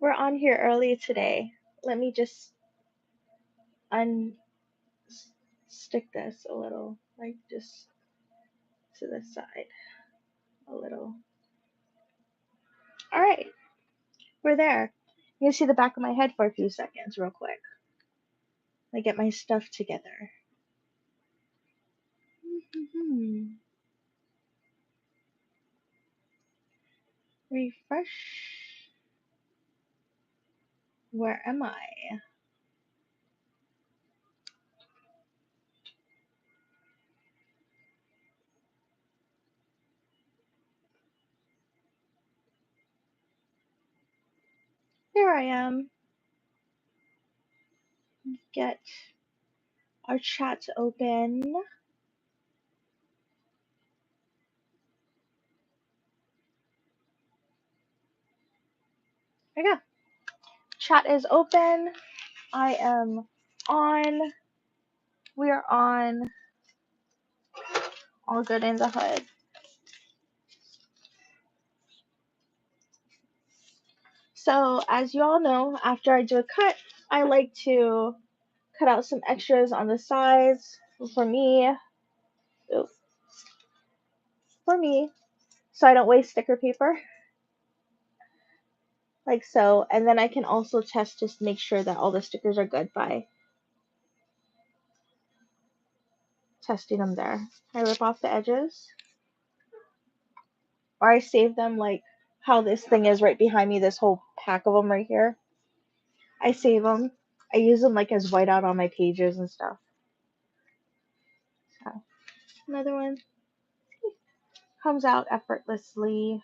We're on here early today. Let me just unstick this a little, like just to the side a little. All right, we're there. You can see the back of my head for a few seconds, real quick. Let me get my stuff together. Refresh. Where am I? Here I am. Get our chat open. There we go. Chat is open. I am on. We are on. All good in the hood. So, as you all know, after I do a cut, I like to cut out some extras on the sides for me. For me, so I don't waste sticker paper. Like so. And then I can also test just to make sure that all the stickers are good by testing them there. I rip off the edges. Or I save them like how this thing is right behind me, this whole pack of them right here. I save them. I use them like as whiteout on my pages and stuff. So, another one comes out effortlessly.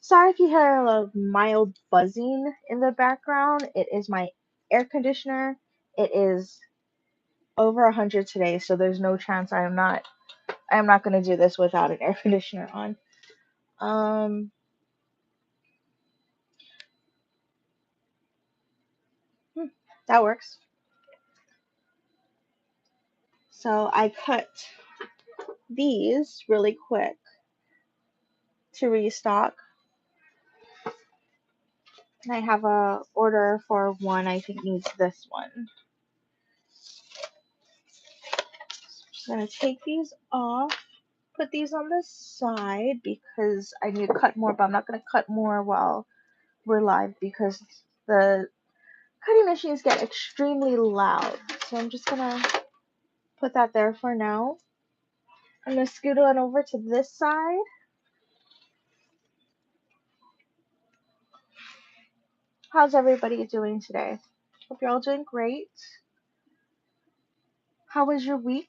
Sorry if you hear a mild buzzing in the background. It is my air conditioner. It is over 100 today, so there's no chance I am not going to do this without an air conditioner on. That works. So I cut these really quick to restock. And I have a order for one I think needs this one. Just gonna take these off, put these on the side because I need to cut more, but I'm not gonna cut more while we're live because the cutting machines get extremely loud. So I'm just gonna put that there for now. I'm gonna scoot on over to this side. How's everybody doing today? Hope you're all doing great. How was your week?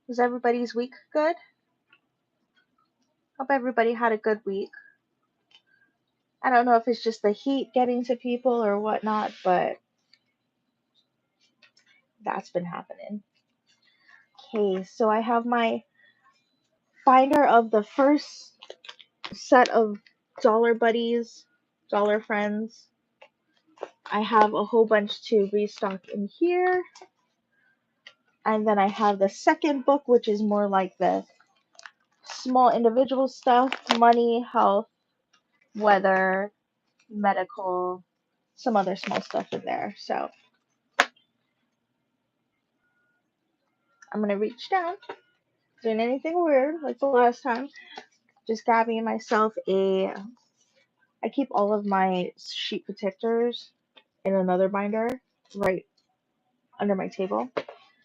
Was everybody's week good? Hope everybody had a good week. I don't know if it's just the heat getting to people or whatnot, but that's been happening. Okay, so I have my binder of the first set of Dollar Buddies, Dollar Friends. I have a whole bunch to restock in here. And then I have the second book, which is more like the small individual stuff, money, health, weather, medical, some other small stuff in there. So I'm going to reach down, doing anything weird like the last time. Just grabbing myself I keep all of my sheet protectors in another binder right under my table,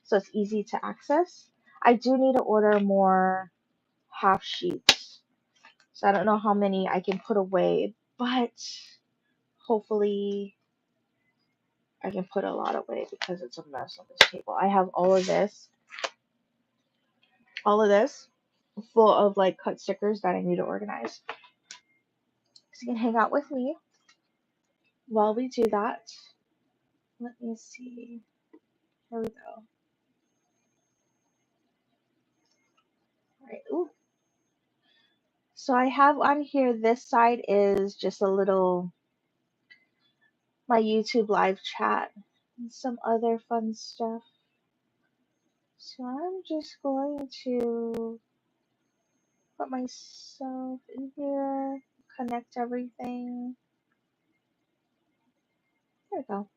so it's easy to access. I do need to order more half sheets, so I don't know how many I can put away, but hopefully I can put a lot away because it's a mess on this table. I have all of this full of like cut stickers that I need to organize. So you can hang out with me while we do that. Let me see. Here we go. Alright, ooh. So I have on here, this side is just a little, my YouTube live chat and some other fun stuff. So I'm just going to put myself in here, connect everything. There we go.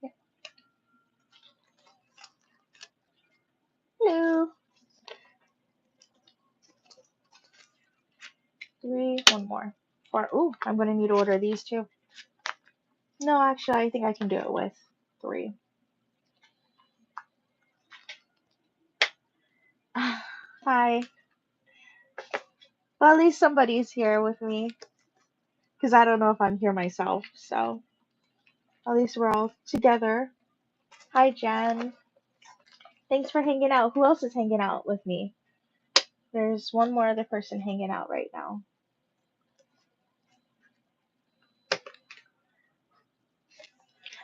Yeah. Hello. 3, one more. 4. Ooh, I'm gonna need to order these too. No, actually, I think I can do it with 3. Hi. Well, at least somebody's here with me because I don't know if I'm here myself. So at least we're all together. Hi, Jen. Thanks for hanging out. Who else is hanging out with me? There's one more other person hanging out right now.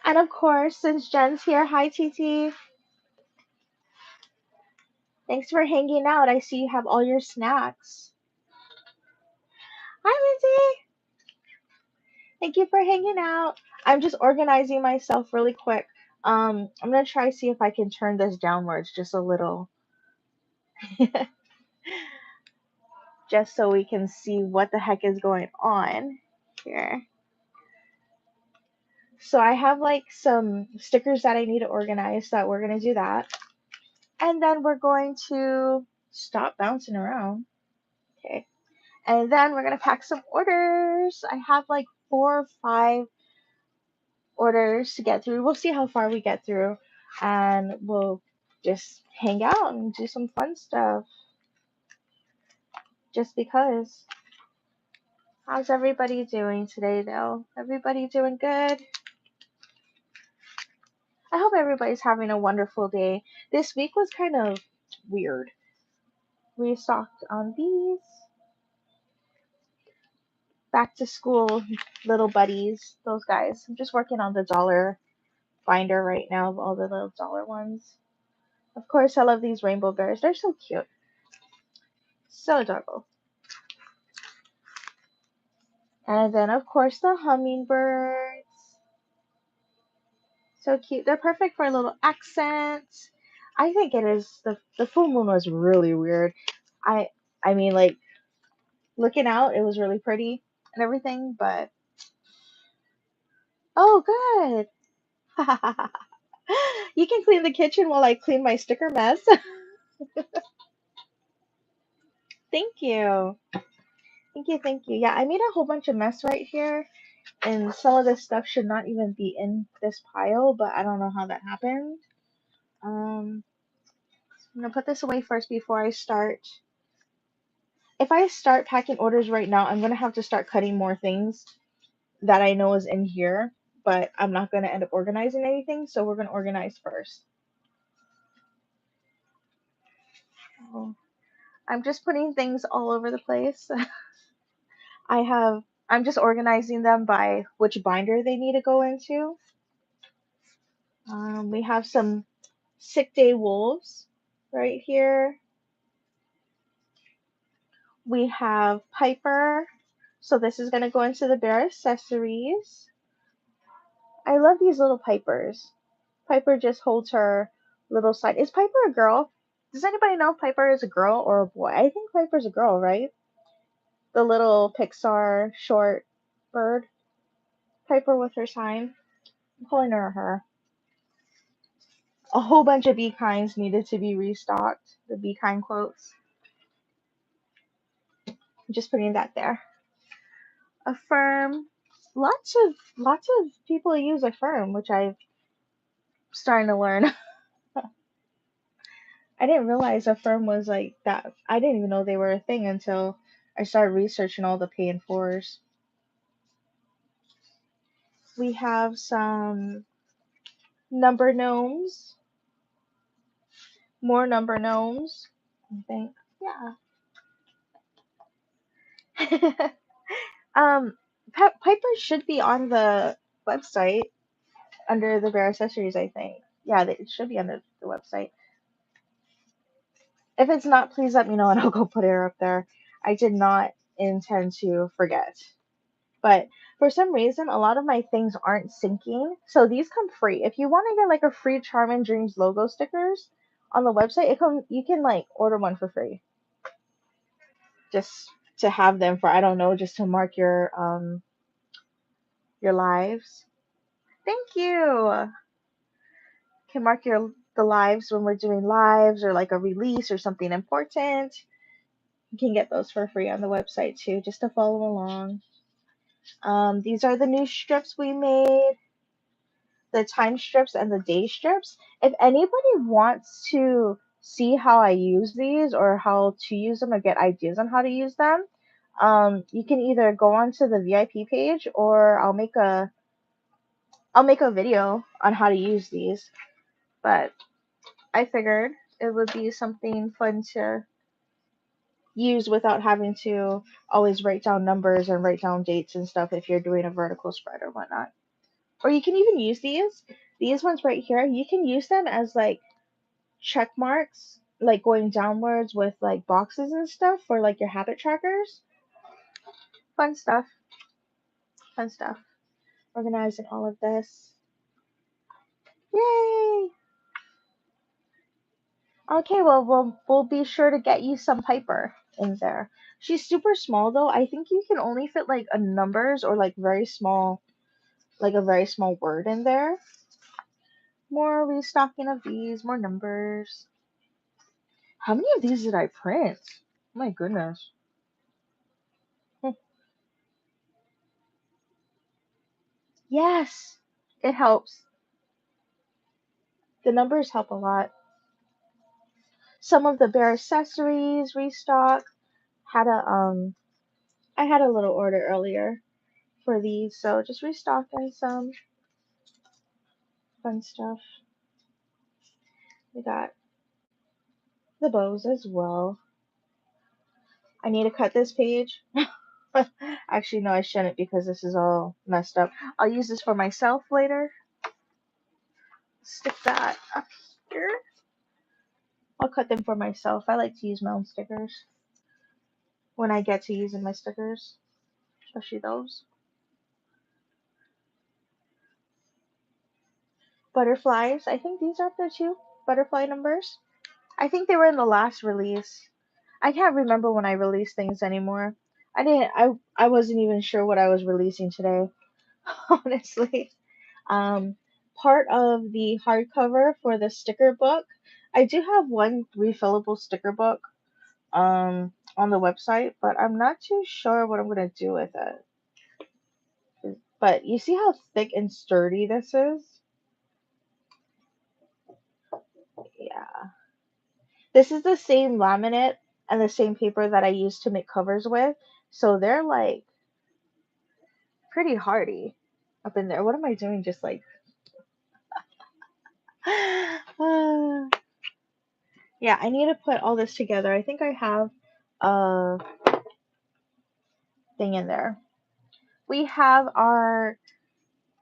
And of course, since Jen's here, hi, TT. Thanks for hanging out. I see you have all your snacks. Hi, Lindsay. Thank you for hanging out. I'm just organizing myself really quick. I'm gonna try to see if I can turn this downwards just a little, just so we can see what the heck is going on here. So I have like some stickers that I need to organize, so we're gonna do that. And then we're going to stop bouncing around. Okay. And then we're gonna pack some orders. I have like 4 or 5 orders to get through. We'll see how far we get through, and we'll just hang out and do some fun stuff. Just because. How's everybody doing today, though? Everybody doing good? I hope everybody's having a wonderful day. This week was kind of weird. Restocked on these. Back to school little buddies, those guys. I'm just working on the dollar binder right now of all the little dollar ones. Of course, I love these rainbow bears. They're so cute. So adorable. And then, of course, the hummingbirds. So cute. They're perfect for a little accents. I think it is. The full moon was really weird. I I mean, like, looking out, it was really pretty and everything, but oh, good. You can clean the kitchen while I clean my sticker mess. Thank you. Thank you, thank you. Yeah, I made a whole bunch of mess right here, and some of this stuff should not even be in this pile, but I don't know how that happened. I'm gonna put this away first before I start. If I start packing orders right now, I'm gonna have to start cutting more things that I know is in here, but I'm not gonna end up organizing anything, so we're gonna organize first. Oh, I'm just putting things all over the place. I'm just organizing them by which binder they need to go into. We have some sick day wolves right here. We have Piper. So this is going to go into the bear accessories. I love these little Pipers. Piper just holds her little side. Is Piper a girl? Does anybody know if Piper is a girl or a boy? I think Piper's a girl, right? The little Pixar short bird. Piper with her sign. I'm calling her her. A whole bunch of Be Kinds needed to be restocked. The Be Kind quotes. I'm just putting that there. Affirm. Lots of people use Affirm, which I'm starting to learn. I didn't realize Affirm was like that. I didn't even know they were a thing until I started researching all the pay and fours. We have some number gnomes. More number gnomes. I think. Yeah. Piper should be on the website under the bear accessories, I think. Yeah, it should be under the website. If it's not, please let me know and I'll go put it up there. I did not intend to forget. But for some reason, a lot of my things aren't syncing. So these come free. If you want to get like a free Charm and Dreams logo stickers, on the website. You can like order one for free, just to have them for, I don't know, just to mark your lives. Thank you. Can mark the lives when we're doing lives or like a release or something important. You can get those for free on the website too, just to follow along. These are the new strips we made, the time strips and the day strips. If anybody wants to see how I use these or how to use them or get ideas on how to use them, you can either go onto the VIP page or I'll make a video on how to use these. But I figured it would be something fun to use without having to always write down numbers and write down dates and stuff if you're doing a vertical spread or whatnot. Or you can even use these ones right here. You can use them as like check marks, like going downwards with like boxes and stuff for like your habit trackers. Fun stuff. Fun stuff. Organizing all of this. Yay! Okay, well we'll be sure to get you some Piper in there. She's super small though. I think you can only fit like a numbers or like very small, like a very small word in there. More restocking of these, more numbers. How many of these did I print? Oh my goodness. Yes, it helps. The numbers help a lot. Some of the bare accessories restock. Had a I had a little order earlier for these, so just restocking some fun stuff. We got the bows as well. I need to cut this page. Actually, no, I shouldn't because this is all messed up. I'll use this for myself later. Stick that up here. I'll cut them for myself. I like to use my own stickers when I get to using my stickers, especially those. Butterflies. I think these are up there too. Butterfly numbers. I think they were in the last release. I can't remember when I released things anymore. I wasn't even sure what I was releasing today, honestly. Um, Part of the hardcover for the sticker book. I do have one refillable sticker book on the website, but I'm not too sure what I'm gonna do with it. But you see how thick and sturdy this is? Yeah. This is the same laminate and the same paper that I used to make covers with. So they're like pretty hardy up in there. What am I doing? Just like yeah, I need to put all this together. I think I have a thing in there. We have our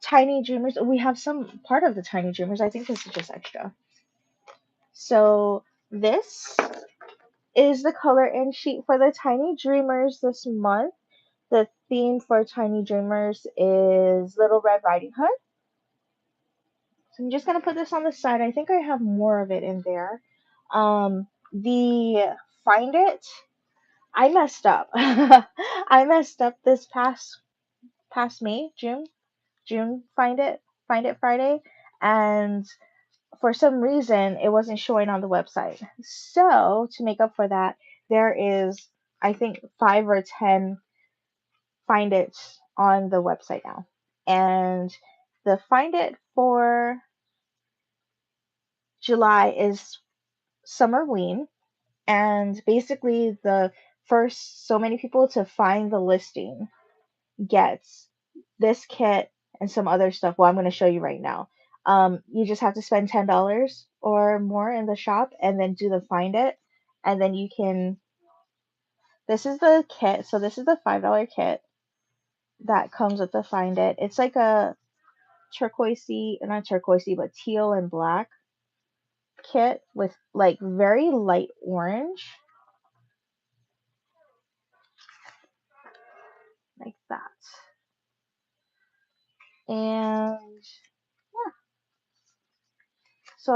tiny dreamers. We have some part of the tiny dreamers. I think this is just extra. So this is the color in sheet for the tiny dreamers this month. The theme for Tiny Dreamers is Little Red Riding Hood. So I'm just gonna put this on the side. I think I have more of it in there. The Find It, I messed up. I messed up this past May, June Find It Friday, and for some reason it wasn't showing on the website. So to make up for that, there is I think 5 or 10 Find It on the website now. And the Find It for July is Summerween. And basically, the first so many people to find the listing gets this kit and some other stuff. Well, I'm going to show you right now. You just have to spend $10 or more in the shop and then do the Find It. And then you can. This is the kit. So, this is the $5 kit that comes with the Find It. It's like a turquoisey, not turquoisey, but teal and black kit with like very light orange, like that. And yeah, so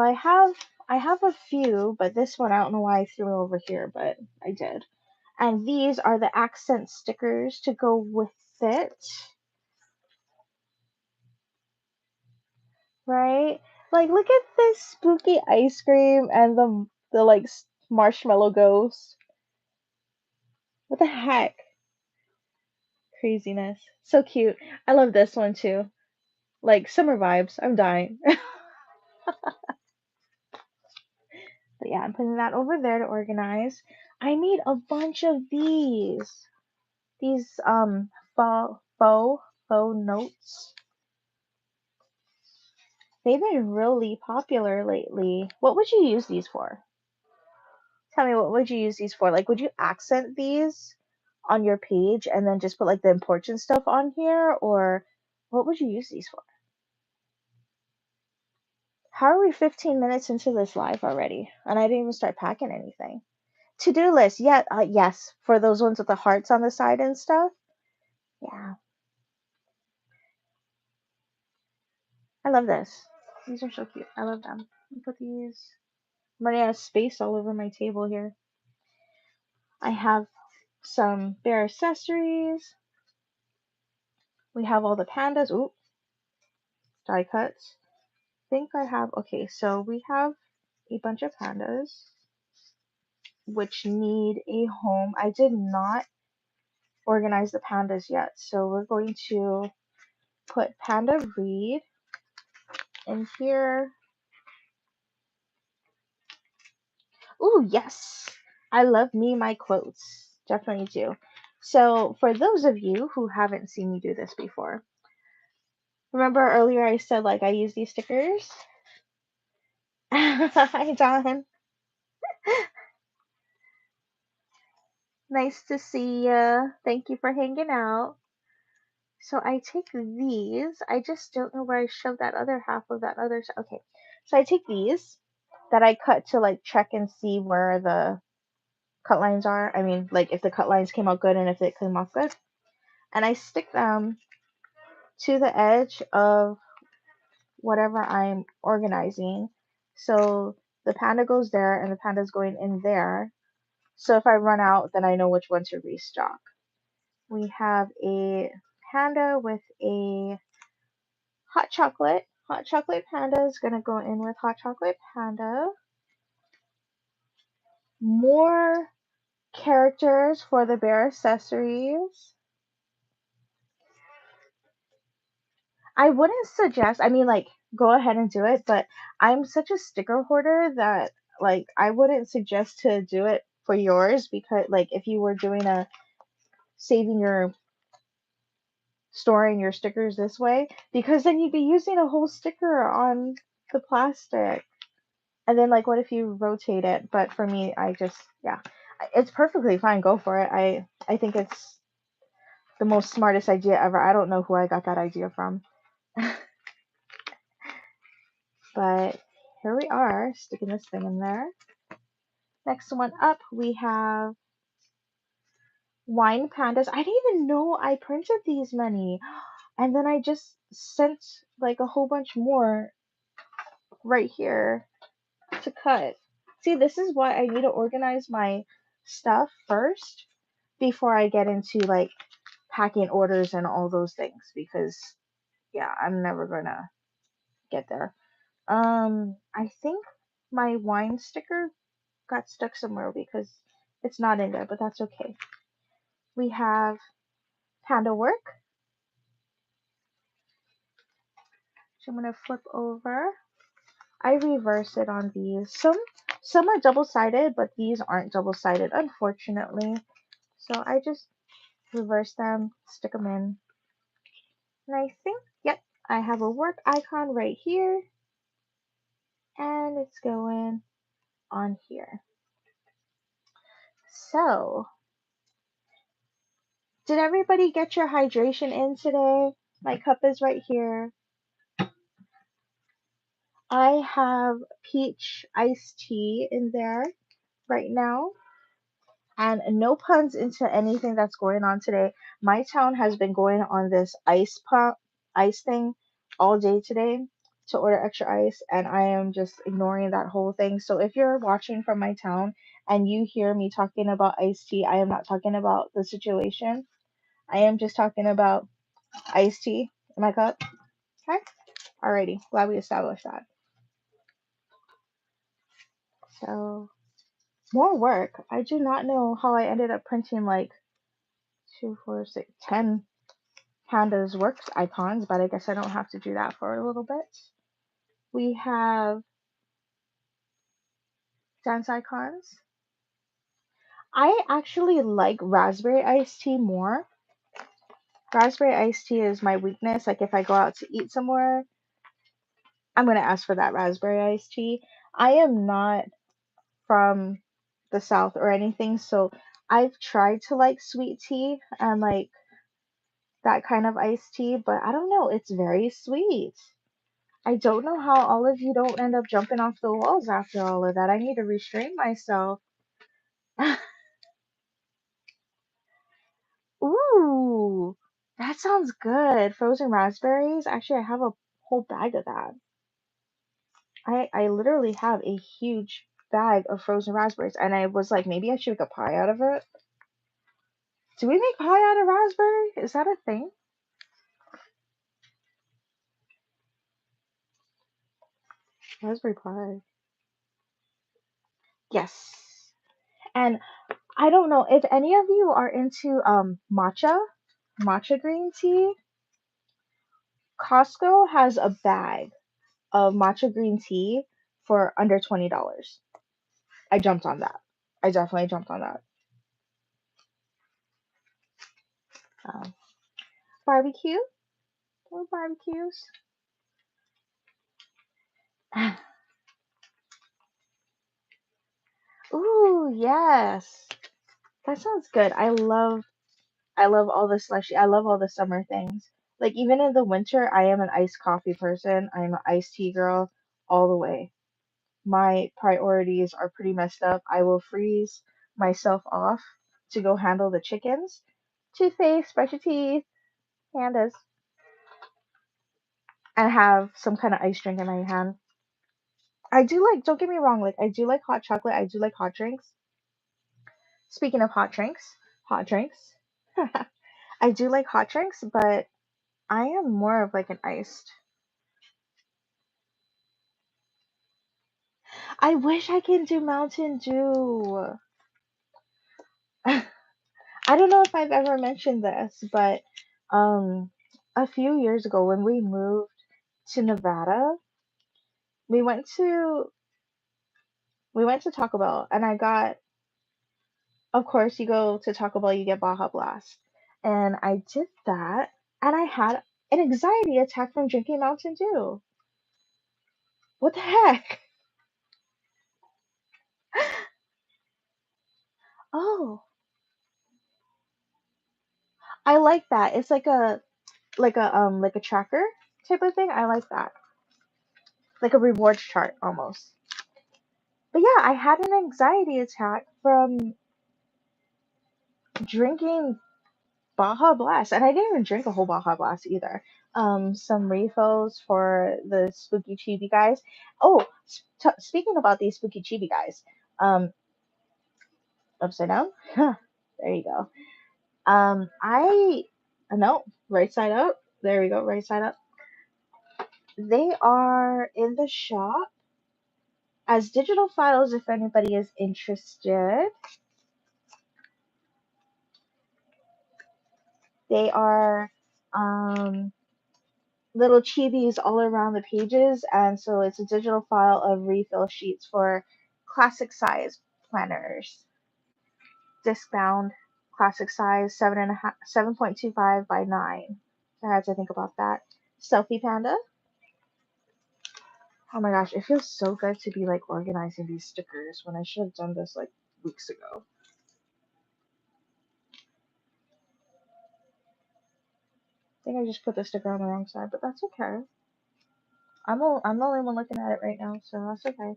I have a few, but this one I don't know why I threw it over here, but I did. And these are the accent stickers to go with it, right? Like, look at this spooky ice cream and the like marshmallow ghost. What the heck? Craziness. So cute. I love this one too. Like summer vibes. I'm dying. But yeah, I'm putting that over there to organize. I made a bunch of these. These faux notes. They've been really popular lately. What would you use these for? Tell me, what would you use these for? Like, would you accent these on your page and then just put like the important stuff on here, or what would you use these for? How are we 15 minutes into this live already? And I didn't even start packing anything. To-do list, yeah, yes, for those ones with the hearts on the side and stuff. Yeah, I love this. These are so cute. I love them. Let me put these. I'm running out of space all over my table here. I have some bear accessories. We have all the pandas. Ooh, die cuts. I think I have, okay, so we have a bunch of pandas which need a home. I did not organize the pandas yet, so we're going to put Panda Reed in here. Ooh, yes! I love me my quotes. Definitely do. So, for those of you who haven't seen me do this before, remember earlier I said like I use these stickers? Hi, Don. Nice to see ya. Thank you for hanging out. So I take these. I just don't know where I shoved that other half of that other. Okay. So I take these that I cut to like check and see where the cut lines are. I mean, like if the cut lines came out good and if it came off good. And I stick them to the edge of whatever I'm organizing. So the panda goes there and the panda's going in there. So if I run out, then I know which one to restock. We have a panda with a hot chocolate. Hot chocolate panda is going to go in with hot chocolate panda. More characters for the bear accessories. I wouldn't suggest, I mean, like, go ahead and do it, but I'm such a sticker hoarder that, like, I wouldn't suggest to do it for yours because, like, if you were doing a saving your storing your stickers this way, because then you'd be using a whole sticker on the plastic. And then, like, what if you rotate it? But for me, I just, yeah, it's perfectly fine. Go for it. I think it's the most smartest idea ever. I don't know who I got that idea from. But here we are, sticking this thing in there. Next one up, we have wine pandas. I didn't even know I printed these many. And then I just sent like a whole bunch more right here to cut. See, this is why I need to organize my stuff first before I get into like packing orders and all those things because yeah, I'm never gonna get there. I think my wine sticker got stuck somewhere because it's not in there, but that's okay. We have panda work, which I'm gonna flip over. I reverse it on these. Some are double-sided, but these aren't double-sided, unfortunately. So I just reverse them, stick them in. And I think, yep, I have a work icon right here. And it's going on here. So, did everybody get your hydration in today? My cup is right here. I have peach iced tea in there right now. And no puns into anything that's going on today. My town has been going on this ice thing all day today to order extra ice, and I am just ignoring that whole thing. So if you're watching from my town and you hear me talking about iced tea, I am not talking about the situation. I am just talking about iced tea in my cup. Okay? Alrighty. Glad we established that. So, more work. I do not know how I ended up printing like 2, 4, 6, 10 pandas works icons, but I guess I don't have to do that for a little bit. We have dance icons. I actually like raspberry iced tea more. Raspberry iced tea is my weakness. Like if I go out to eat somewhere, I'm gonna ask for that raspberry iced tea. I am not from the South or anything, so I've tried to like sweet tea and like that kind of iced tea, but I don't know, it's very sweet. I don't know how all of you don't end up jumping off the walls after all of that. I need to restrain myself. Ooh, that sounds good. Frozen raspberries. Actually, I have a whole bag of that. I literally have a huge bag of frozen raspberries, and I was like, maybe I should make a pie out of it. Do we make pie out of raspberry? Is that a thing? Raspberry pie. Yes. And I don't know if any of you are into matcha green tea. Costco has a bag of matcha green tea for under $20. I jumped on that. I definitely jumped on that. Um, barbecue? More barbecues? Ooh, yes. That sounds good. I love all the slushy. I love all the summer things. Like even in the winter, I am an iced coffee person. I am an iced tea girl all the way. My priorities are pretty messed up. I will freeze myself off to go handle the chickens. Toothpaste, brush your teeth, pandas, and have some kind of ice drink in my hand. I do like, don't get me wrong, like I do like hot chocolate. I do like hot drinks. Speaking of hot drinks. I do like hot drinks, but I am more of like an iced. I wish I can do Mountain Dew. I don't know if I've ever mentioned this, but um, a few years ago when we moved to Nevada, we went to we went to Taco Bell, and I got, of course, you go to Taco Bell, you get Baja Blast, and I did that, and I had an anxiety attack from drinking Mountain Dew. What the heck? Oh, I like that. It's like a tracker type of thing. I like that. Like a rewards chart almost. But yeah, I had an anxiety attack from drinking Baja Blast, and I didn't even drink a whole Baja Blast either. Some refills for the spooky chibi guys. Oh, speaking about these spooky chibi guys, upside down. There you go. I no, right side up. There we go, right side up. They are in the shop as digital files if anybody is interested. They are um, little chibis all around the pages, and so it's a digital file of refill sheets for classic size planners. Disc bound, classic size, 7.25 by 9. So I had to think about that. Selfie Panda. Oh my gosh, it feels so good to be like organizing these stickers when I should have done this like weeks ago. I think I just put the sticker on the wrong side, but that's okay. I'm the only one looking at it right now, so that's okay.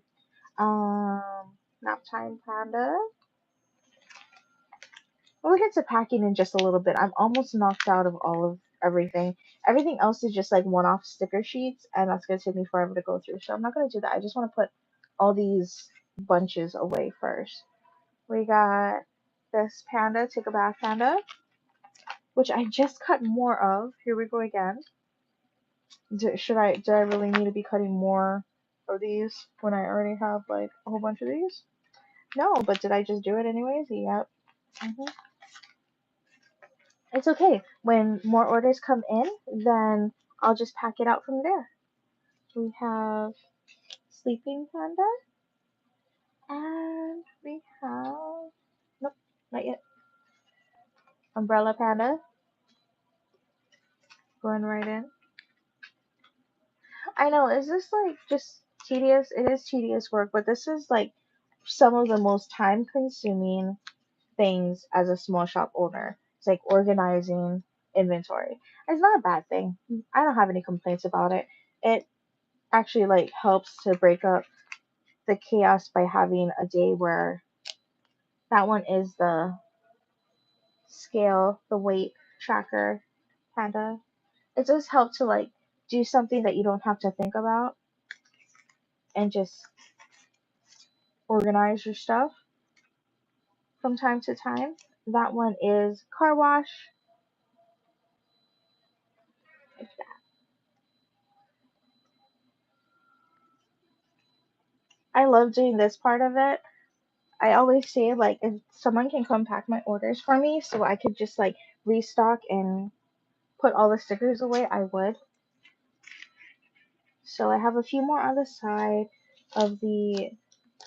Nap time panda. We'll get to packing in just a little bit. I'm almost knocked out of all of everything. Everything else is just like one-off sticker sheets, and that's gonna take me forever to go through. So I'm not gonna do that. I just want to put all these bunches away first. We got this panda, take a bath panda, which I just cut more of. Here we go again. Do I really need to be cutting more of these when I already have like a whole bunch of these? No, but did I just do it anyways? Yep. It's okay. When more orders come in, then I'll just pack it out from there. We have sleeping panda, and we have nope, not yet. Umbrella panda going right in. I know, is this like just tedious? It is tedious work, but this is like some of the most time consuming things as a small shop owner. It's like organizing inventory. It's not a bad thing. I don't have any complaints about it. It actually like helps to break up the chaos by having a day where that one is the scale, the weight tracker panda. It does help to like do something that you don't have to think about and just organize your stuff from time to time. That one is car wash. I love doing this part of it. I always say like if someone can come pack my orders for me so I could just like restock and put all the stickers away, I would. So I have a few more on the side of the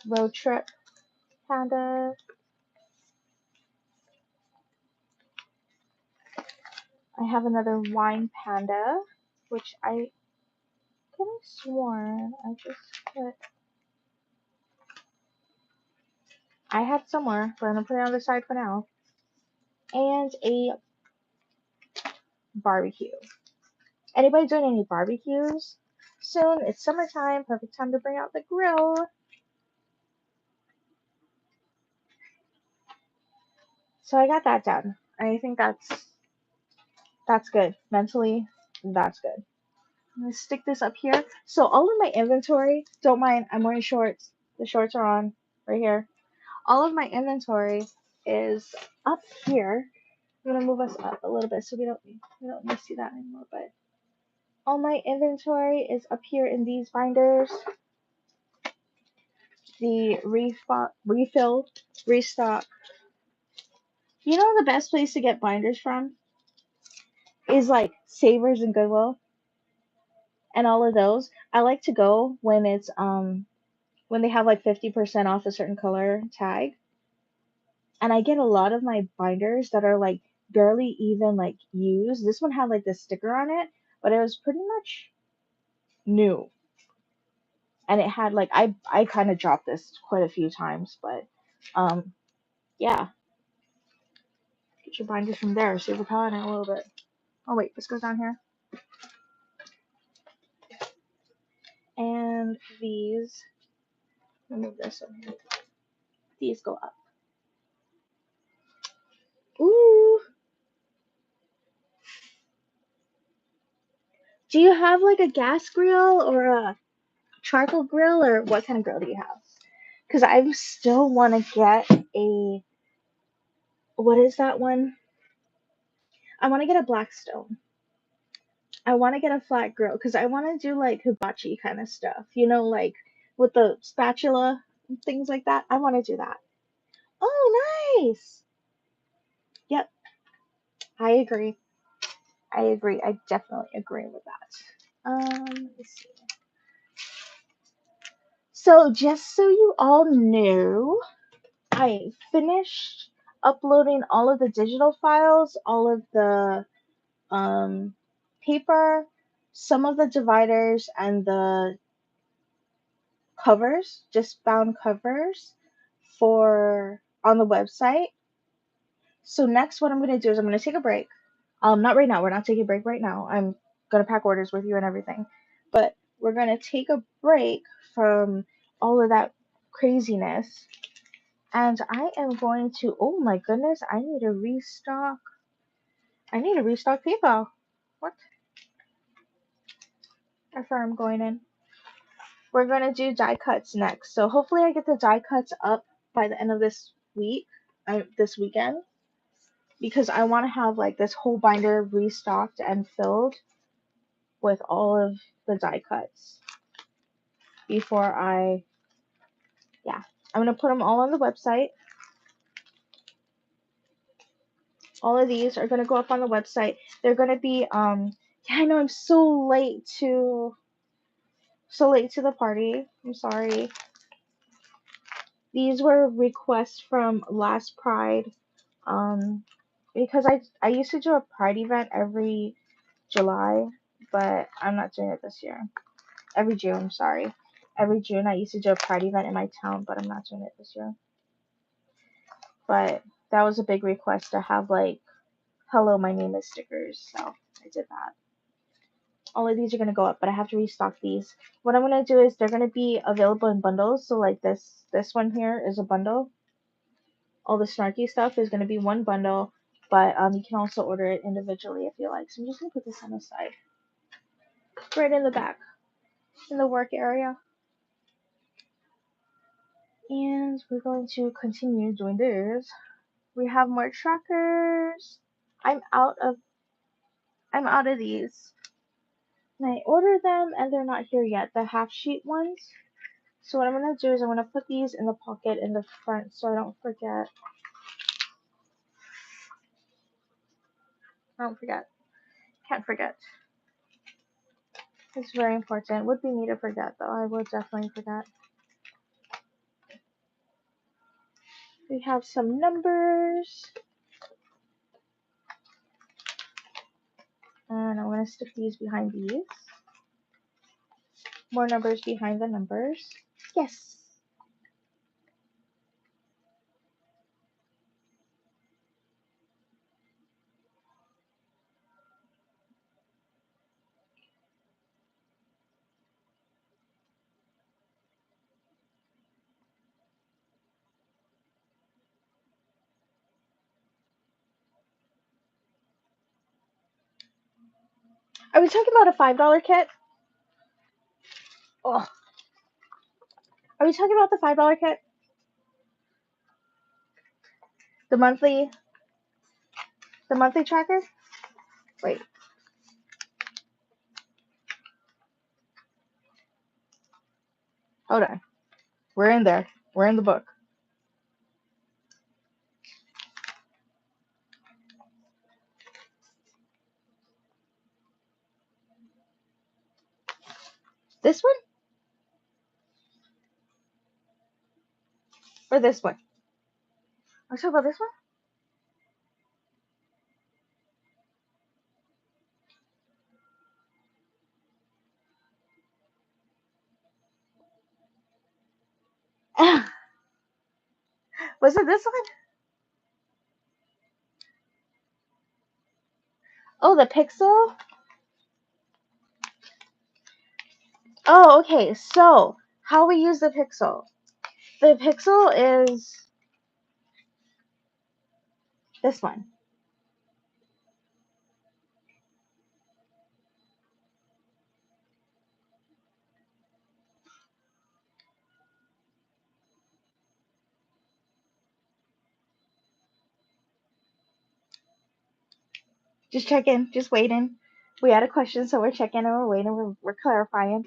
road trip panda. I have another wine panda, which I could have sworn I just put. I had somewhere, but I'm gonna put it on the side for now. And a barbecue. Anybody doing any barbecues soon? It's summertime, perfect time to bring out the grill. So I got that done. I think that's good. Mentally, that's good. I'm gonna stick this up here. So all of my inventory, don't mind, I'm wearing shorts. The shorts are on right here. All of my inventory is up here. I'm gonna move us up a little bit so we don't need to see that anymore. But all my inventory is up here in these binders. The refill, restock. You know the best place to get binders from is like Savers and Goodwill and all of those. I like to go when they have like 50% off a certain color tag. And I get a lot of my binders that are like barely even like used. This one had like this sticker on it, but it was pretty much new. And it had like I kind of dropped this quite a few times, but um yeah, get your binders from there. Save the palette a little bit. Oh wait, this goes down here. And these, remove this one here. These go up. Ooh. Do you have like a gas grill or a charcoal grill, or what kind of grill do you have? Because I still want to get a, what is that one? I want to get a Blackstone. I want to get a flat grill because I want to do like hibachi kind of stuff, like with the spatula and things like that. I want to do that. Oh, nice. Yep, I agree. I agree. I definitely agree with that. Let's see. So just so you all know, I finished uploading all of the digital files, all of the um, paper, some of the dividers, and the covers, just bound covers for on the website. So next, what I'm gonna do is I'm gonna take a break. Not right now. We're not taking a break right now. I'm gonna pack orders with you and everything, but we're gonna take a break from all of that craziness. And I am going to, oh my goodness, I need to restock PayPal. What? That's where I'm going in. We're gonna do die cuts next. So hopefully I get the die cuts up by the end of this week, this weekend, because I want to have like this whole binder restocked and filled with all of the die cuts before yeah, I'm gonna put them all on the website. All of these are gonna go up on the website. They're gonna be yeah, I know I'm so late to the party. I'm sorry. These were requests from last Pride. Because I used to do a Pride event every July, but I'm not doing it this year. Every June, sorry. Every June I used to do a Pride event in my town, but I'm not doing it this year. But that was a big request to have like hello, my name is stickers, so I did that. All of these are gonna go up, but I have to restock these. What I'm gonna do is they're gonna be available in bundles. So like this one here is a bundle. All the snarky stuff is gonna be one bundle, but you can also order it individually if you like. So I'm just gonna put this on the side, right in the back, in the work area. And we're going to continue doing this. We have more trackers. I'm out of these. And I ordered them and they're not here yet, the half sheet ones. So what I'm gonna do is I'm gonna put these in the pocket in the front so I don't forget. Can't forget. It's very important. Would be me to forget though. I will definitely forget. We have some numbers. And I'm gonna stick these behind these. More numbers behind the numbers. Yes. Are we talking about a $5 kit? Oh. Are we talking about the $5 kit? The monthly tracker? Wait. Hold on. We're in there. We're in the book. This one? Or this one? Are we talking about this one? Was it this one? Oh, the Pixel? Oh, okay. So, how we use the Pixel. The Pixel is this one. Just checking, just waiting. We had a question, so we're checking and we're waiting. We're clarifying.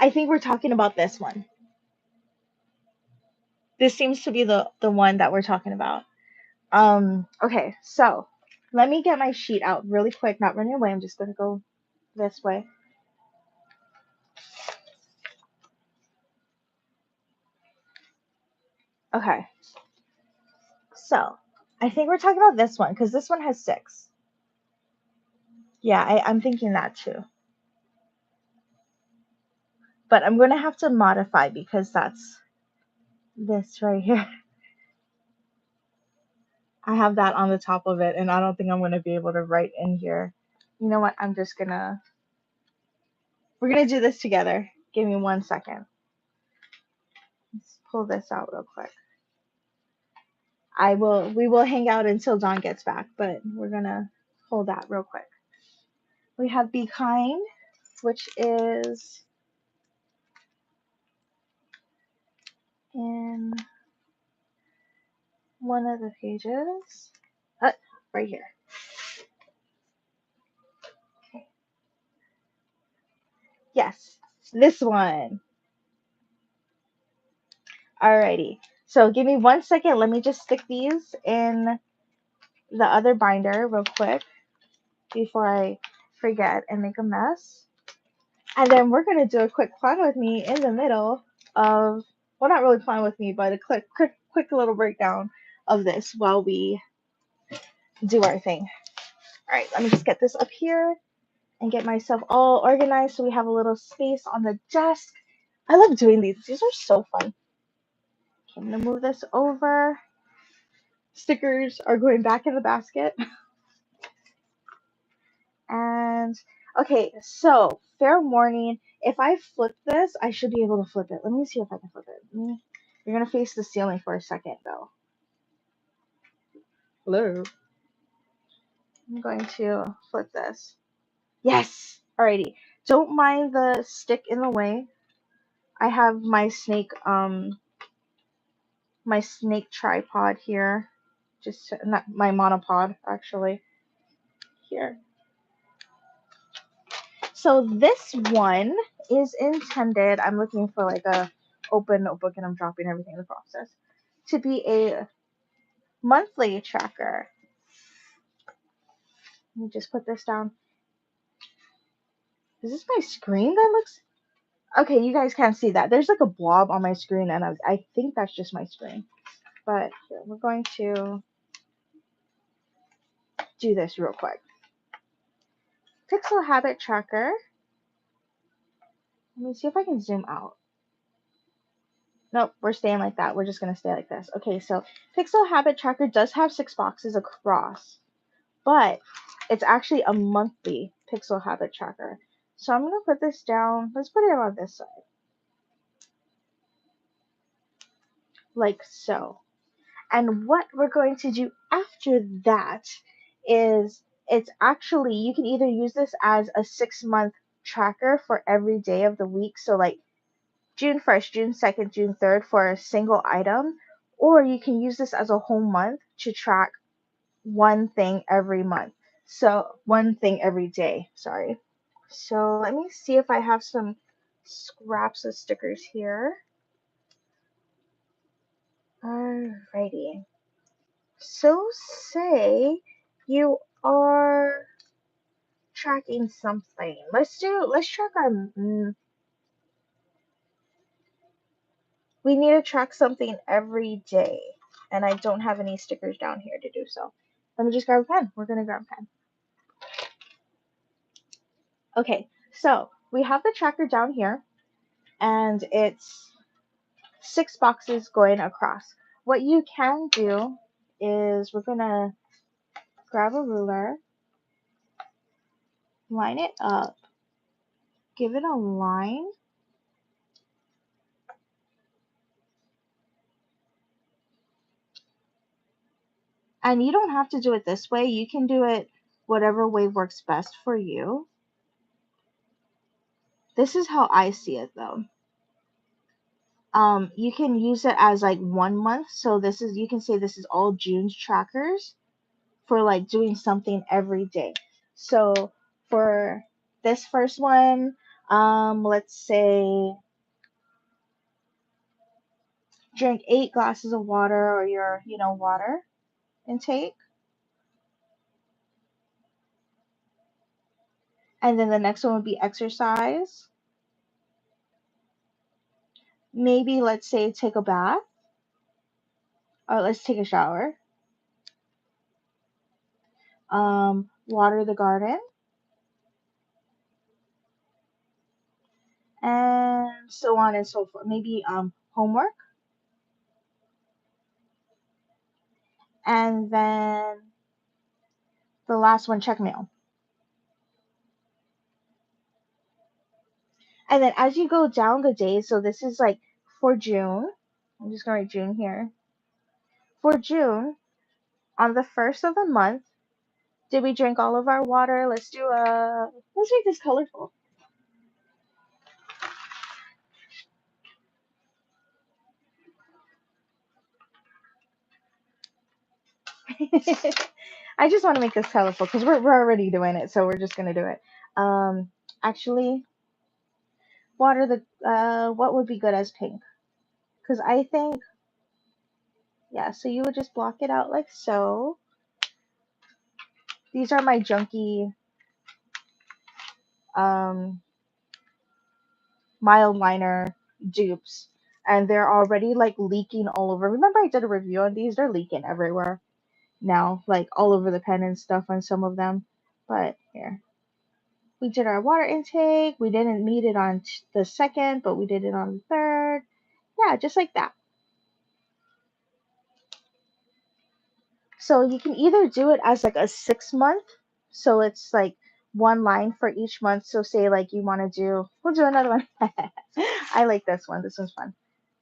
I think we're talking about this one. This seems to be the one that we're talking about. Okay, so let me get my sheet out really quick, not running away. I'm just gonna go this way. Okay. So I think we're talking about this one because this one has 6. Yeah, I'm thinking that too. But I'm gonna have to modify because that's this right here. I have that on the top of it, and I don't think I'm gonna be able to write in here. You know what? We're gonna do this together. Give me 1 second. pull this out real quick. We will hang out until John gets back, but we're gonna hold that real quick. We have Be Kind, which is in one of the pages. Right here. Okay. Yes, this one. Alrighty. So give me 1 second. Let me just stick these in the other binder real quick before I forget and make a mess. And then we're going to do a quick plan with me in the middle of, well, not really plan with me, but a quick little breakdown of this while we do our thing. All right, let me just get this up here and get myself all organized so we have a little space on the desk. I love doing these. These are so fun. Okay, I'm going to move this over. Stickers are going back in the basket. And okay, so fair warning, if I flip this, I should be able to flip it. Let me see if I can flip it. You're gonna face the ceiling for a second though. Hello. I'm going to flip this. Yes! Alrighty. Don't mind the stick in the way. I have my snake tripod here. Just not my monopod actually. Here. So this one is intended, I'm looking for like a open notebook and I'm dropping everything in the process, to be a monthly tracker. Let me just put this down. Is this my screen that looks? Okay, you guys can't see that. There's like a blob on my screen and I think that's just my screen. But here, we're going to do this real quick. Pixel habit tracker. Let me see if I can zoom out. Nope, we're staying like that. We're just going to stay like this. Okay, so Pixel Habit Tracker does have 6 boxes across, but it's actually a monthly Pixel Habit Tracker. So I'm going to put this down. Let's put it on this side. Like so. And what we're going to do after that is it's actually, you can either use this as a 6-month tracker for every day of the week. So like June 1st, June 2nd, June 3rd for a single item, or you can use this as a whole month to track one thing every month. So one thing every day, sorry. So let me see if I have some scraps of stickers here. Alrighty. So say you are tracking something. Let's track our we need to track something every day. And I don't have any stickers down here to do so. Let me just grab a pen. We're going to grab a pen. Okay, so we have the tracker down here. And it's 6 boxes going across. What you can do is we're going to grab a ruler, line it up, give it a line. And you don't have to do it this way. You can do it whatever way works best for you. This is how I see it though. You can use it as like 1 month. So this is, you can say this is all June's trackers for like doing something every day. So for this first one, let's say drink 8 glasses of water or your, water intake. And then the next one would be exercise. Maybe let's say take a bath. Or let's take a shower. Water the garden. And so on and so forth. Maybe homework. And then the last one, check mail. And then as you go down the days, so this is like for June, I'm just gonna write June here. For June, on the first of the month, did we drink all of our water? Let's make this colorful. I just want to make this colorful because we're already doing it, so we're just gonna do it. Actually, water the what would be good as pink? Because I think, yeah. So you would just block it out like so. These are my junky um mild liner dupes, and they're already like leaking all over. Remember I did a review on these? They're leaking everywhere now, like all over the pen and stuff on some of them. But here, we did our water intake. We didn't meet it on the second, but we did it on the third. Yeah, just like that. So you can either do it as like a 6 month, so it's like one line for each month. So say like you want to do, we'll do another one. I like this one. This one's fun.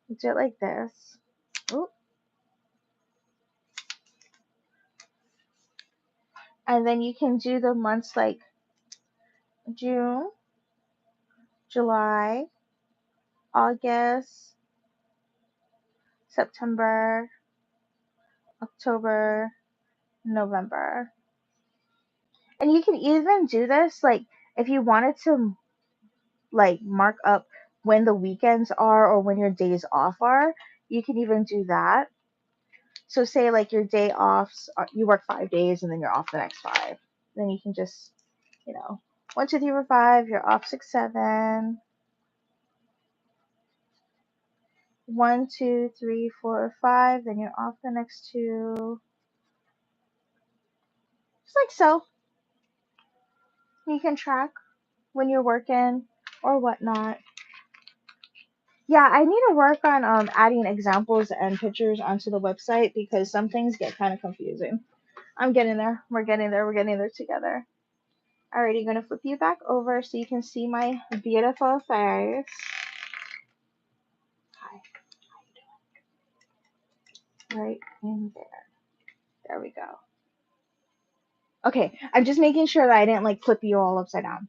We'll do it like this. Ooh. And then you can do the months like June, July, August, September, October, November. And you can even do this like if you wanted to like mark up when the weekends are or when your days off are, you can even do that. So say like your day offs, you work 5 days and then you're off the next five. Then you can just, you know, 1, 2, 3, 4, 5, you're off 6, 7. 1, 2, 3, 4, 5, then you're off the next two. Just like so. You can track when you're working or whatnot. Yeah, I need to work on adding examples and pictures onto the website because some things get kind of confusing. I'm getting there. We're getting there. We're getting there together. Alrighty, gonna flip you back over so you can see my beautiful face. Hi. Right in there. There we go. Okay, I'm just making sure that I didn't like flip you all upside down.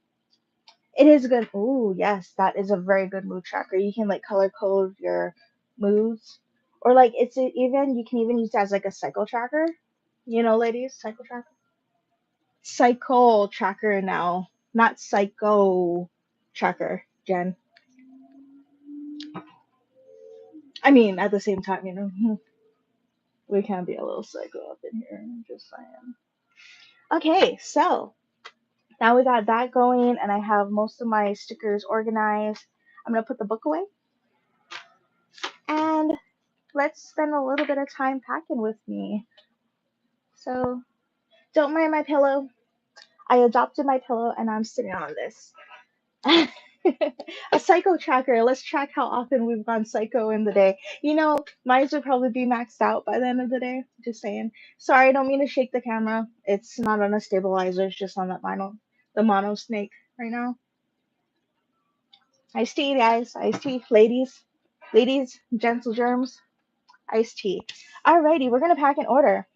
It is good. Ooh, yes, that is a very good mood tracker. You can like color code your moods, or like even you can even use it as like a cycle tracker. You know, ladies, cycle tracker. Cycle tracker now, not psycho tracker, Jen. I mean, at the same time, we can be a little psycho up in here. I'm just saying. Okay, so now we got that going, and I have most of my stickers organized. I'm gonna put the book away, and let's spend a little bit of time packing with me. So don't mind my pillow. I adopted my pillow, and I'm sitting on this. A psycho tracker. Let's track how often we've gone psycho in the day. Mine would probably be maxed out by the end of the day. Just saying. Sorry, I don't mean to shake the camera. It's not on a stabilizer. It's just on the mono snake right now. Iced tea, guys. Iced tea, ladies, gentle germs. Iced tea. Alrighty, we're gonna pack in order.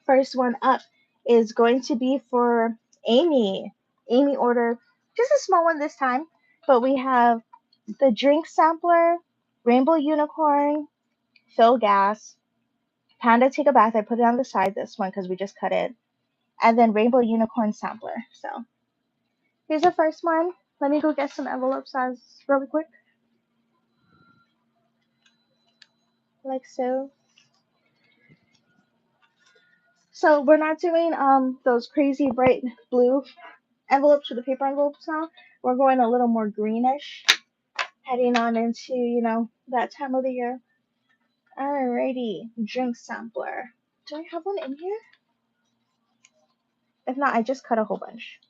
First one up is going to be for Amy. Amy ordered just a small one this time, but we have the drink sampler, rainbow unicorn, fill gas, panda take a bath. I put it on the side, this one, because we just cut it, and then rainbow unicorn sampler. So here's the first one. Let me go get some envelopes as really quick, like so. So we're not doing those crazy bright blue envelopes for the paper envelopes now. We're going a little more greenish, heading on into, that time of the year. Alrighty, drink sampler. Do I have one in here? If not, I just cut a whole bunch.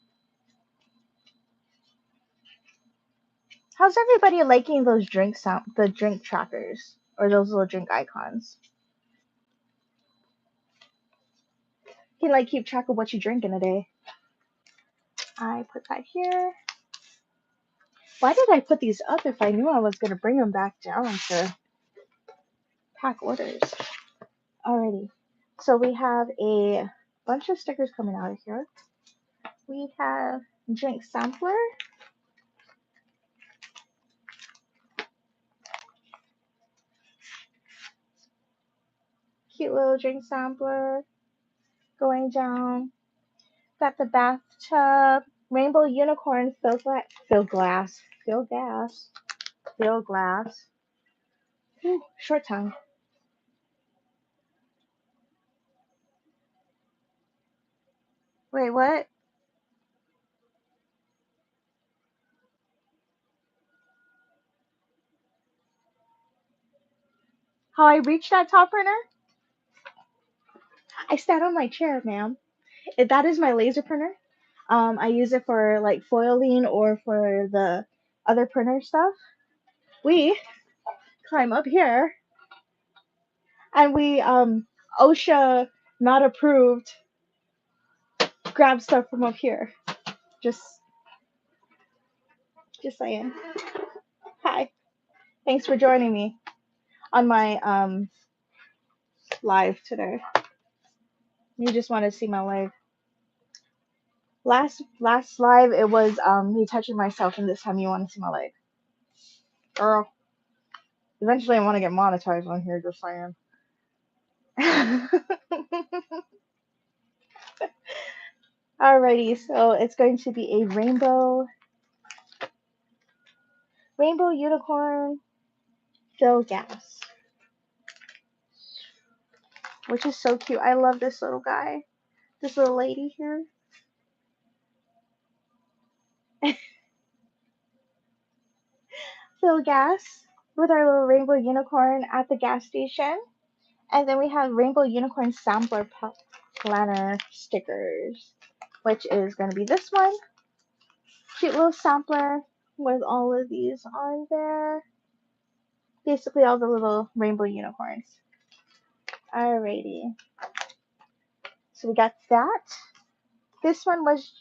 How's everybody liking those the drink trackers or those little drink icons? You can like keep track of what you drink in a day. I put that here. Why did I put these up if I knew I was gonna bring them back down to pack orders. Alrighty. So we have a bunch of stickers coming out of here. We have drink sampler. Cute little drink sampler going down. Got the bathtub. Rainbow unicorn fill glass. Ooh, short tongue. Wait, what? How I reach that top printer? I stand on my chair, ma'am. That is my laser printer. I use it for like foiling or for the other printer stuff. We climb up here and we OSHA not approved grab stuff from up here. Just saying. Hi. Thanks for joining me on my live today. You just want to see my leg. Last live it was me touching myself, and this time you want to see my leg. Girl. Eventually I want to get monetized on here, just saying. Alrighty, so it's going to be a rainbow unicorn fill gas, which is so cute. I love this little guy, this little lady here. Fill gas with our little rainbow unicorn at the gas station. And then we have rainbow unicorn sampler planner stickers, which is going to be this one. Cute little sampler with all of these on there. Basically all the little rainbow unicorns. Alrighty. So we got that. This one was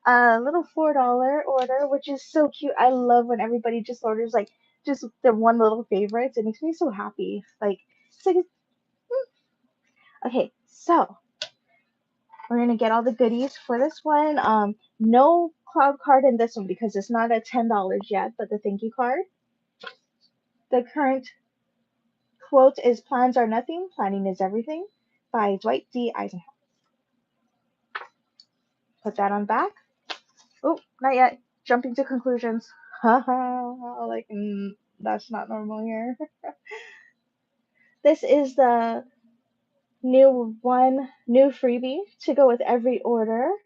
a little $4 order, which is so cute. I love when everybody just orders like just their one little favorites. It makes me so happy. Like it's like okay, so we're gonna get all the goodies for this one. No cloud card in this one because it's not at $10 yet, but the thank you card. The current quote is "Plans are nothing, planning is everything" by Dwight D. Eisenhower. Put that on back. Oh, not yet. Jumping to conclusions. Haha, like that's not normal here. This is the new freebie to go with every order.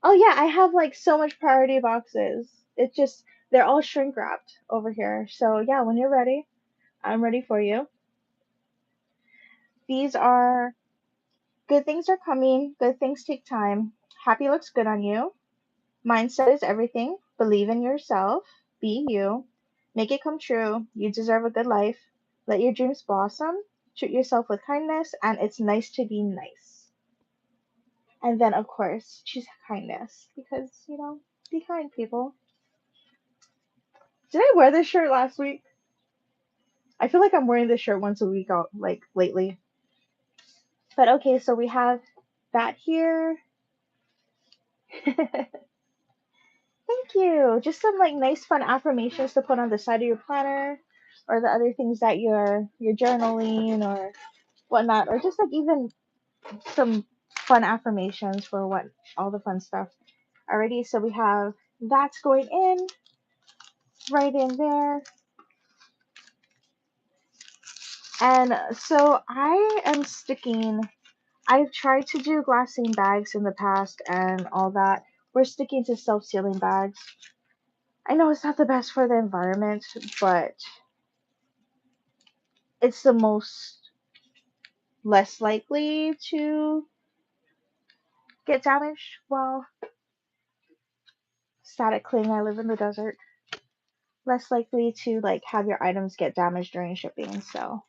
Oh yeah, I have like so much priority boxes. It's just they're all shrink wrapped over here. So yeah, when you're ready, I'm ready for you. These are good things are coming, good things take time. Happy looks good on you. Mindset is everything. Believe in yourself. Be you. Make it come true. You deserve a good life. Let your dreams blossom. Treat yourself with kindness, and it's nice to be nice. And then, of course, choose kindness because, be kind, people. Did I wear this shirt last week? I feel like I'm wearing this shirt once a week out, like lately. But okay, so we have that here. Thank you. Just some like nice fun affirmations to put on the side of your planner or the other things that you're journaling or whatnot, or just like even some fun affirmations for what all the fun stuff. Alrighty, so we have that's going in right in there. And so I've tried to do glassine bags in the past and all that. We're sticking to self-sealing bags. I know it's not the best for the environment, but it's the most less likely to get damaged. Well, static cling, I live in the desert. Less likely to like have your items get damaged during shipping. So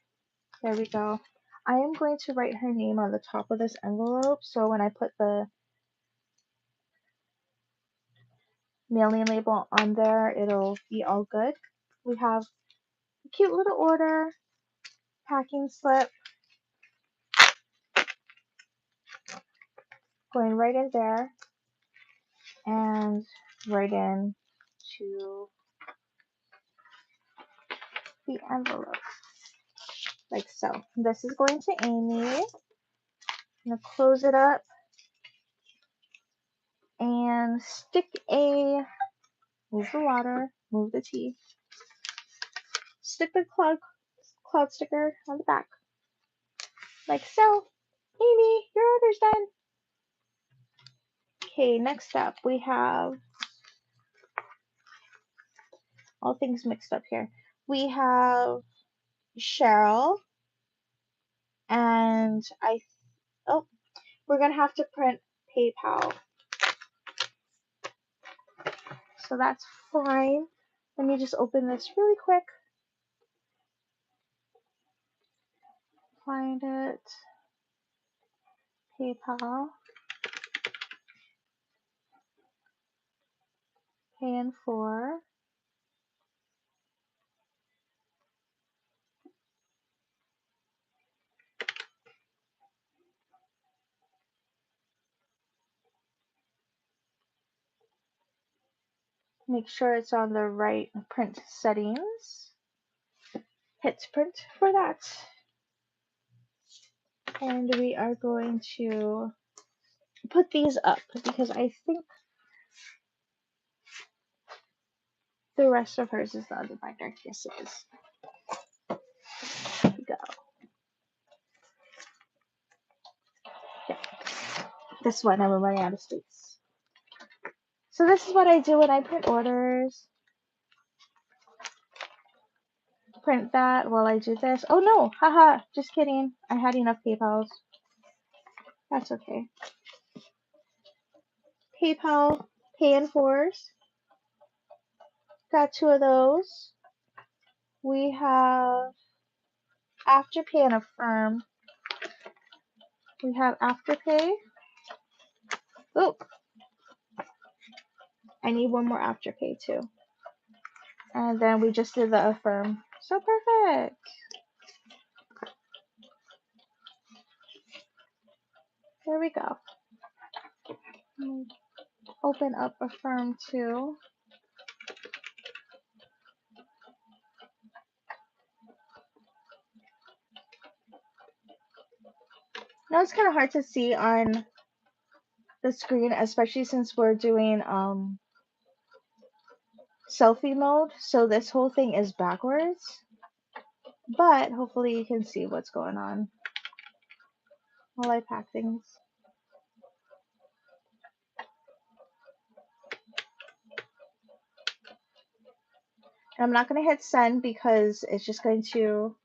there we go. I am going to write her name on the top of this envelope, so when I put the mailing label on there, it'll be all good. We have a cute little order, packing slip, going right in there and right in to the envelope, like so. This is going to Amy. I'm gonna close it up and stick a, move the water, move the tea, stick the cloud sticker on the back, like so. Amy, your order's done. Okay, next up we have all things mixed up here. We have Cheryl, and oh, we're gonna have to print PayPal, so that's fine. Let me just open this really quick. Find it. PayPal. Pay in 4. Make sure it's on the right print settings. Hit print for that. And we are going to put these up because I think the rest of hers is the other binder. Yes, it is. Here we go. Yeah, this one, I'm running out of space. So this is what I do when I print orders. Print that while I do this. Oh no, haha, just kidding. I had enough PayPals. That's okay. PayPal, pay in 4s. Got 2 of those. We have Afterpay and Affirm. We have Afterpay. Oh, I need one more Afterpay too. And then we just did the Affirm. So perfect. There we go. Open up Affirm too. Now it's kind of hard to see on the screen, especially since we're doing selfie mode. So this whole thing is backwards. But hopefully you can see what's going on while I pack things. I'm not going to hit send because it's just going to...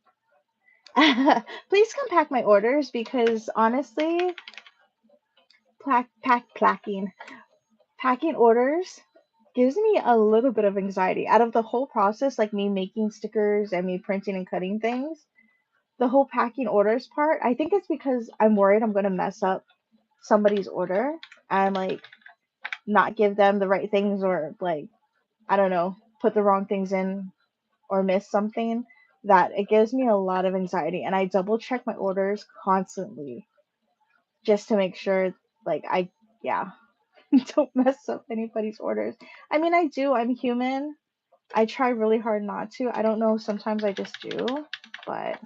Please come pack my orders because honestly, packing orders gives me a little bit of anxiety. Out of the whole process, like me making stickers and me printing and cutting things, the whole packing orders part, I think it's because I'm worried I'm going to mess up somebody's order and like not give them the right things or like, I don't know, put the wrong things in or miss something, that it gives me a lot of anxiety, and I double check my orders constantly just to make sure like I yeah don't mess up anybody's orders. I mean, I do, I'm human. I try really hard not to. I don't know, sometimes I just do, but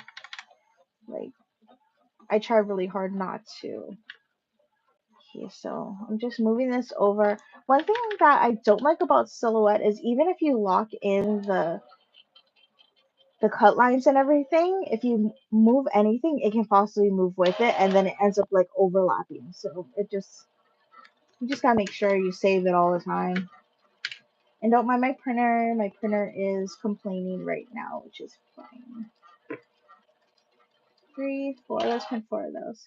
like I try really hard not to. Okay, so I'm just moving this over. One thing that I don't like about Silhouette is even if you lock in the cut lines and everything, if you move anything, it can possibly move with it, and then it ends up like overlapping. So you just gotta make sure you save it all the time. And don't mind my printer. My printer is complaining right now, which is fine. 3, 4. Let's print 4 of those.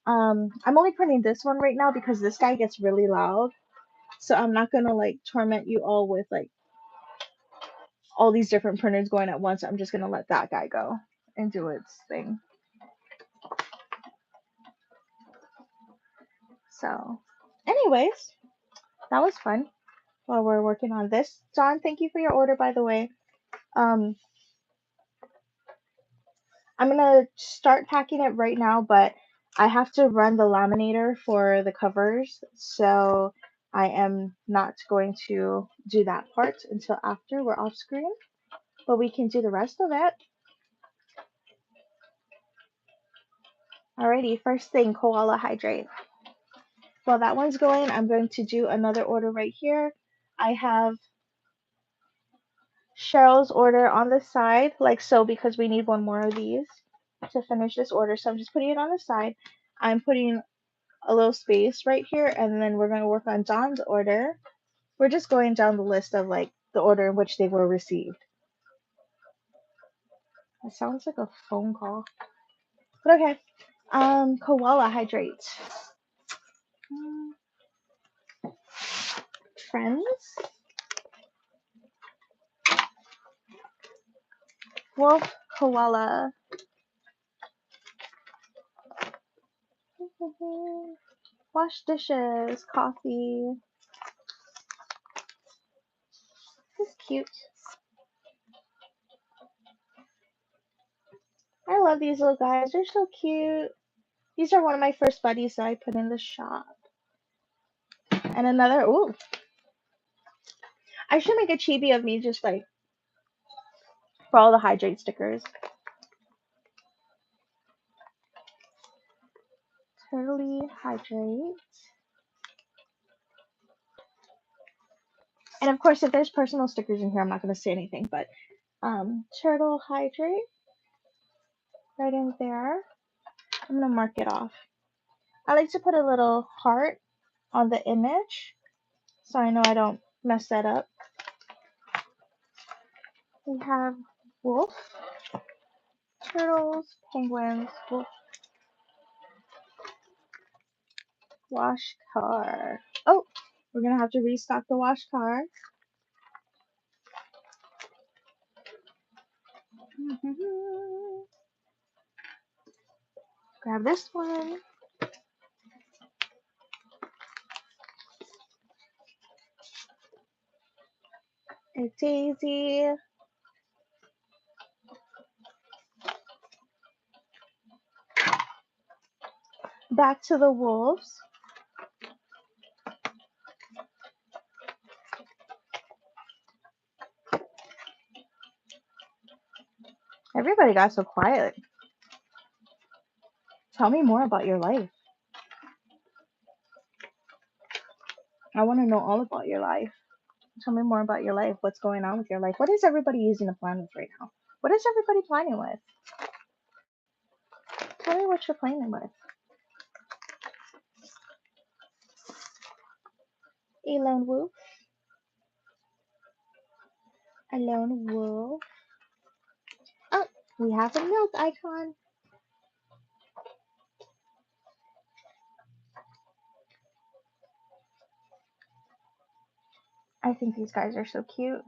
I'm only printing this one right now because this guy gets really loud. So I'm not gonna like torment you all with like all these different printers going at once. I'm just gonna let that guy go and do its thing. So, anyways, that was fun while we're working on this. John, thank you for your order, by the way. Um, I'm gonna start packing it right now, but I have to run the laminator for the covers, so I am not going to do that part until after we're off screen, but we can do the rest of it. Alrighty, first thing, koala hydrate. While that one's going, I'm going to do another order right here. I have Cheryl's order on the side, like so, because we need one more of these to finish this order. So I'm just putting it on the side. I'm putting a little space right here, and then we're going to work on John's order. We're just going down the list of like the order in which they were received. It sounds like a phone call, but okay. Koala hydrate. Friends. Wolf koala. Wash dishes. Coffee. This is cute. I love these little guys. They're so cute. These are one of my first buddies that I put in the shop. And another, ooh. I should make a chibi of me just like for all the hydrate stickers. Turtley hydrate. And of course, if there's personal stickers in here, I'm not going to say anything, but turtle hydrate right in there. I'm going to mark it off. I like to put a little heart on the image so I know I don't mess that up. We have wolf, turtles, penguins, wolf, wash car. Oh, we're going to have to restock the wash car. Grab this one. A daisy. Back to the wolves. Everybody got so quiet. Tell me more about your life. I want to know all about your life. Tell me more about your life. What's going on with your life? What is everybody using to plan with right now? What is everybody planning with? Tell me what you're planning with. A lone wolf. A lone wolf. Oh, we have a milk icon. I think these guys are so cute.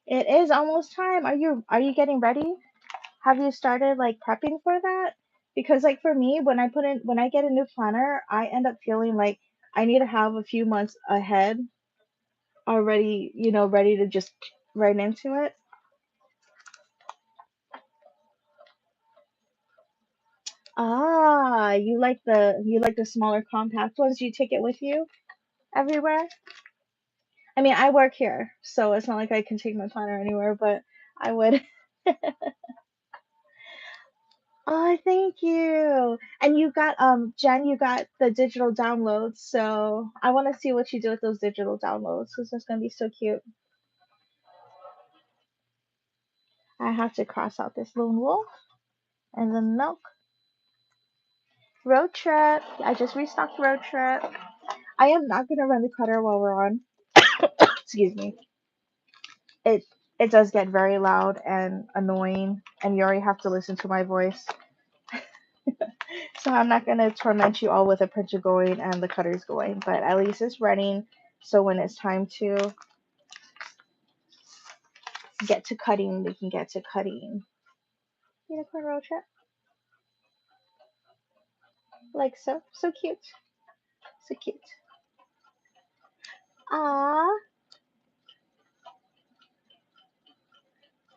It is almost time. Are you getting ready? Have you started like prepping for that? Because like for me, when I get a new planner, I end up feeling like I need to have a few months ahead already, ready to just right into it. Ah, you like the smaller compact ones. You take it with you everywhere. I mean, I work here, so it's not like I can take my planner anywhere, but I would. Oh, thank you. And you got Jen, you got the digital downloads, so I want to see what you do with those digital downloads because that's gonna be so cute. I have to cross out this lone wolf and the milk. Road trip. I just restocked road trip. I am not gonna run the cutter while we're on. Excuse me. It it does get very loud and annoying, and you already have to listen to my voice. So I'm not gonna torment you all with a printer going and the cutters going, but at least it's running. So when it's time to get to cutting, we can get to cutting. Unicorn road trip. Like so. So cute. So cute. Ah,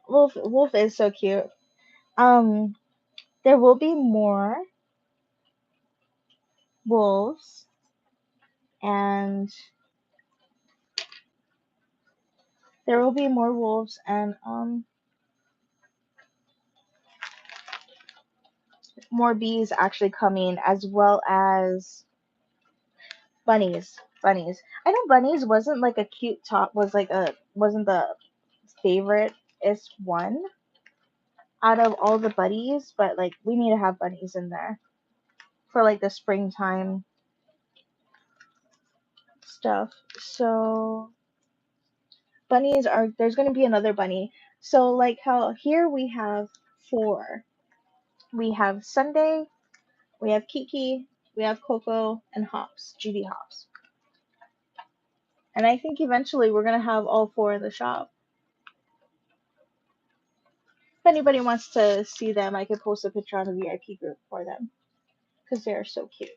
Wolf is so cute. Um, there will be more wolves and there will be more wolves and more bees actually coming as well as bunnies. Bunnies. I know bunnies wasn't like a cute top wasn't the favorite is one out of all the buddies, but like we need to have bunnies in there for like the springtime stuff. So bunnies are there's gonna be another bunny. So like how here we have four. We have Sunday, we have Kiki, we have Coco, and Hops, GD Hops. And I think eventually we're gonna have all four in the shop. If anybody wants to see them, I could post a picture on the VIP group for them because they are so cute.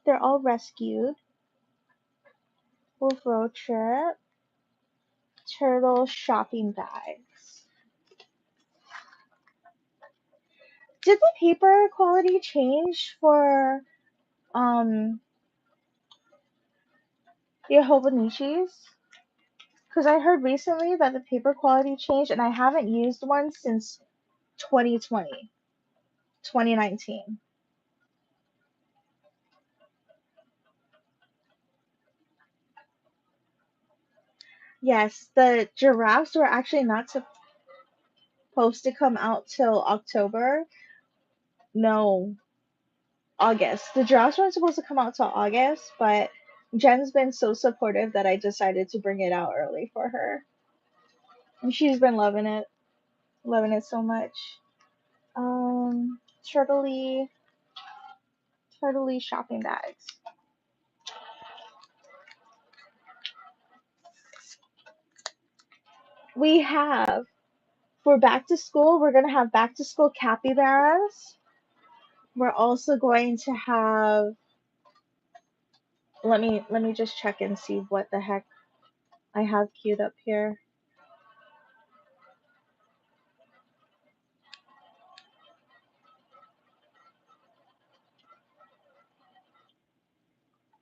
They're all rescued. Wolf Road Trip, turtle shopping bags. Did the paper quality change for um the Hobonichis? Because I heard recently that the paper quality changed and I haven't used one since 2020, 2019. Yes, the giraffes were actually not supposed to come out till October. No, August. The giraffes weren't supposed to come out till August, but Jen's been so supportive that I decided to bring it out early for her. And she's been loving it so much. Turtley, turtley shopping bags. We have for back to school, we're gonna have back to school capybaras. We're also going to have. Let me just check and see what the heck I have queued up here.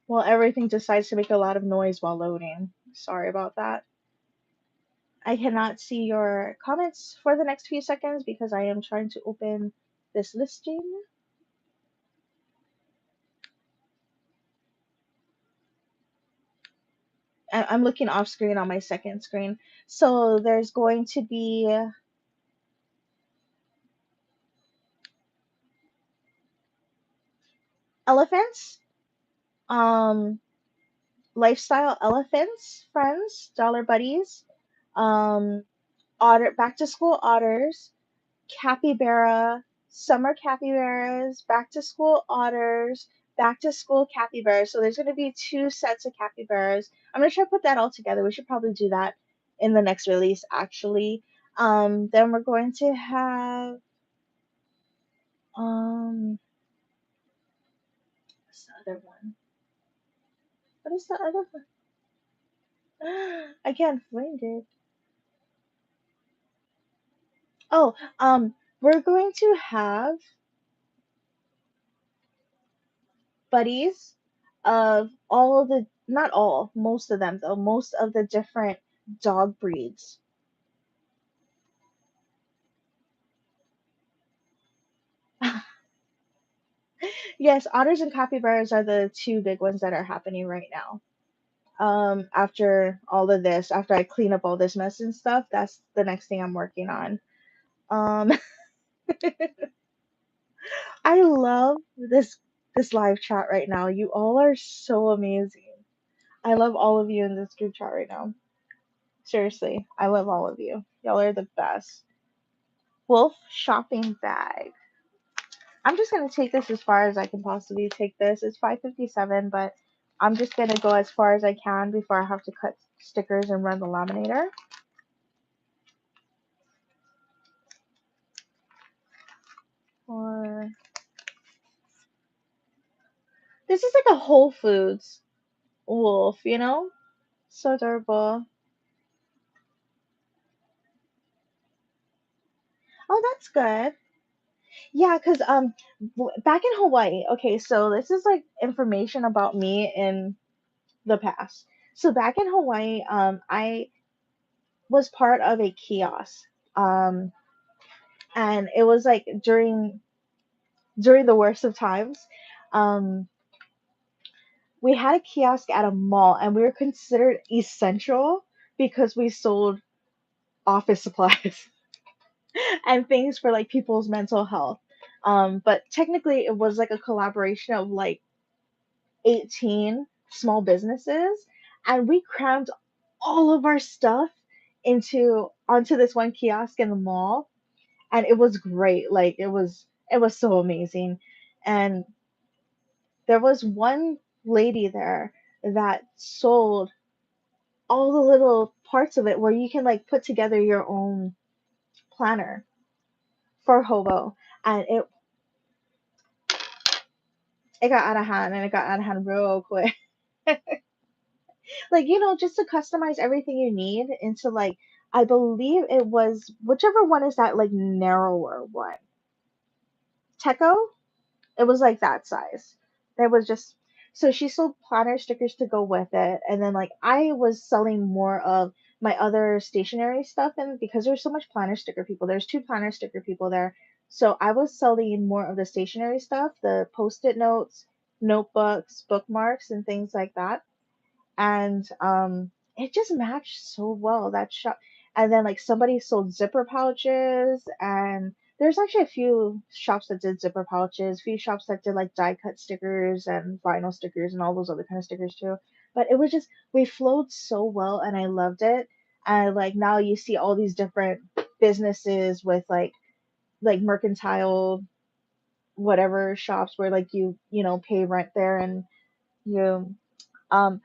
Well, everything decides to make a lot of noise while loading. Sorry about that. I cannot see your comments for the next few seconds because I am trying to open this listing. I'm looking off screen on my second screen. So there's going to be elephants, um, lifestyle elephants, friends, dollar buddies, um, otter, back to school otters, capybara, summer capybaras, back to school otters, back to school capybaras. So there's going to be two sets of capybaras. I'm going to try to put that all together. We should probably do that in the next release, actually. Then we're going to have what's the other one? What is the other one? I can't find it. Oh, we're going to have buddies of all of the, not all, most of them though, most of the different dog breeds. Yes, otters and capybaras are the two big ones that are happening right now. After all of this, after I clean up all this mess and stuff, that's the next thing I'm working on. Um, I love this live chat right now. You all are so amazing. I love all of you in this group chat right now. Seriously, I love all of you. Y'all are the best. Wolf shopping bag. I'm just gonna take this as far as I can possibly take this. It's 5:57, but I'm just gonna go as far as I can before I have to cut stickers and run the laminator. This is like a Whole Foods wolf, you know? So adorable. Oh, that's good. Yeah, cause back in Hawaii. Okay, so this is like information about me in the past. So back in Hawaii, I was part of a kiosk. Um, and it was like during the worst of times. Um, we had a kiosk at a mall, and we were considered essential because we sold office supplies and things for like people's mental health. But technically, it was like a collaboration of like 18 small businesses, and we crammed all of our stuff into onto this one kiosk in the mall, and it was great. Like it was so amazing. And there was one lady there that sold all the little parts of it where you can like put together your own planner for hobo, and it got out of hand, and it got out of hand real quick. Like, just to customize everything you need into like, I believe it was whichever one is that like narrower one. Techo? It was like that size. There was just so she sold planner stickers to go with it, and then like I was selling more of my other stationery stuff, and because there's so much planner sticker people, there's two planner sticker people there. So I was selling more of the stationery stuff, the post-it notes, notebooks, bookmarks, and things like that. And it just matched so well that shop. And then like somebody sold zipper pouches, and there's actually a few shops that did zipper pouches, few shops that did like die cut stickers and vinyl stickers and all those other kind of stickers too. But it was just we flowed so well, and I loved it. And like now you see all these different businesses with like mercantile whatever shops where like you pay rent there, and you um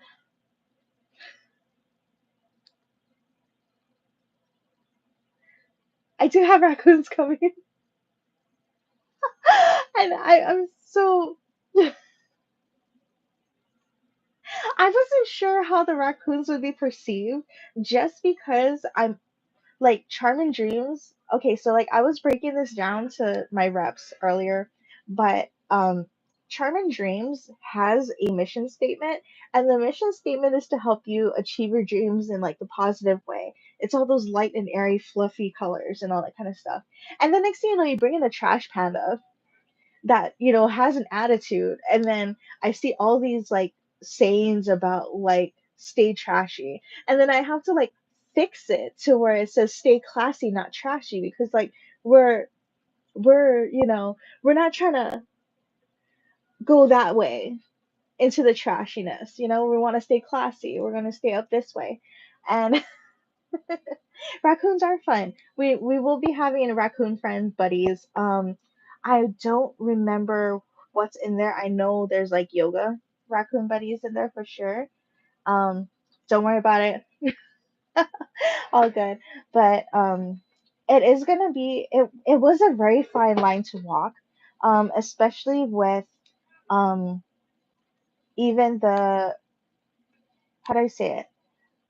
I do have raccoons coming. And I'm so I wasn't sure how the raccoons would be perceived, just because I'm like Charm and Dreams. Okay, so like I was breaking this down to my reps earlier, but Charm and Dreams has a mission statement, and the mission statement is to help you achieve your dreams in like the positive way. It's all those light and airy, fluffy colors and all that kind of stuff. And the next thing you know, you bring in a trash panda that has an attitude, and then I see all these like sayings about like stay trashy, and then I have to like fix it to where it says stay classy, not trashy, because like we're we're not trying to go that way into the trashiness. We want to stay classy, we're going to stay up this way. And raccoons are fun. We will be having a raccoon friend buddies. I don't remember what's in there. I know there's like yoga raccoon buddies in there for sure. Don't worry about it. All good. But it is gonna be it was a very fine line to walk. Especially with um even the how do I say it?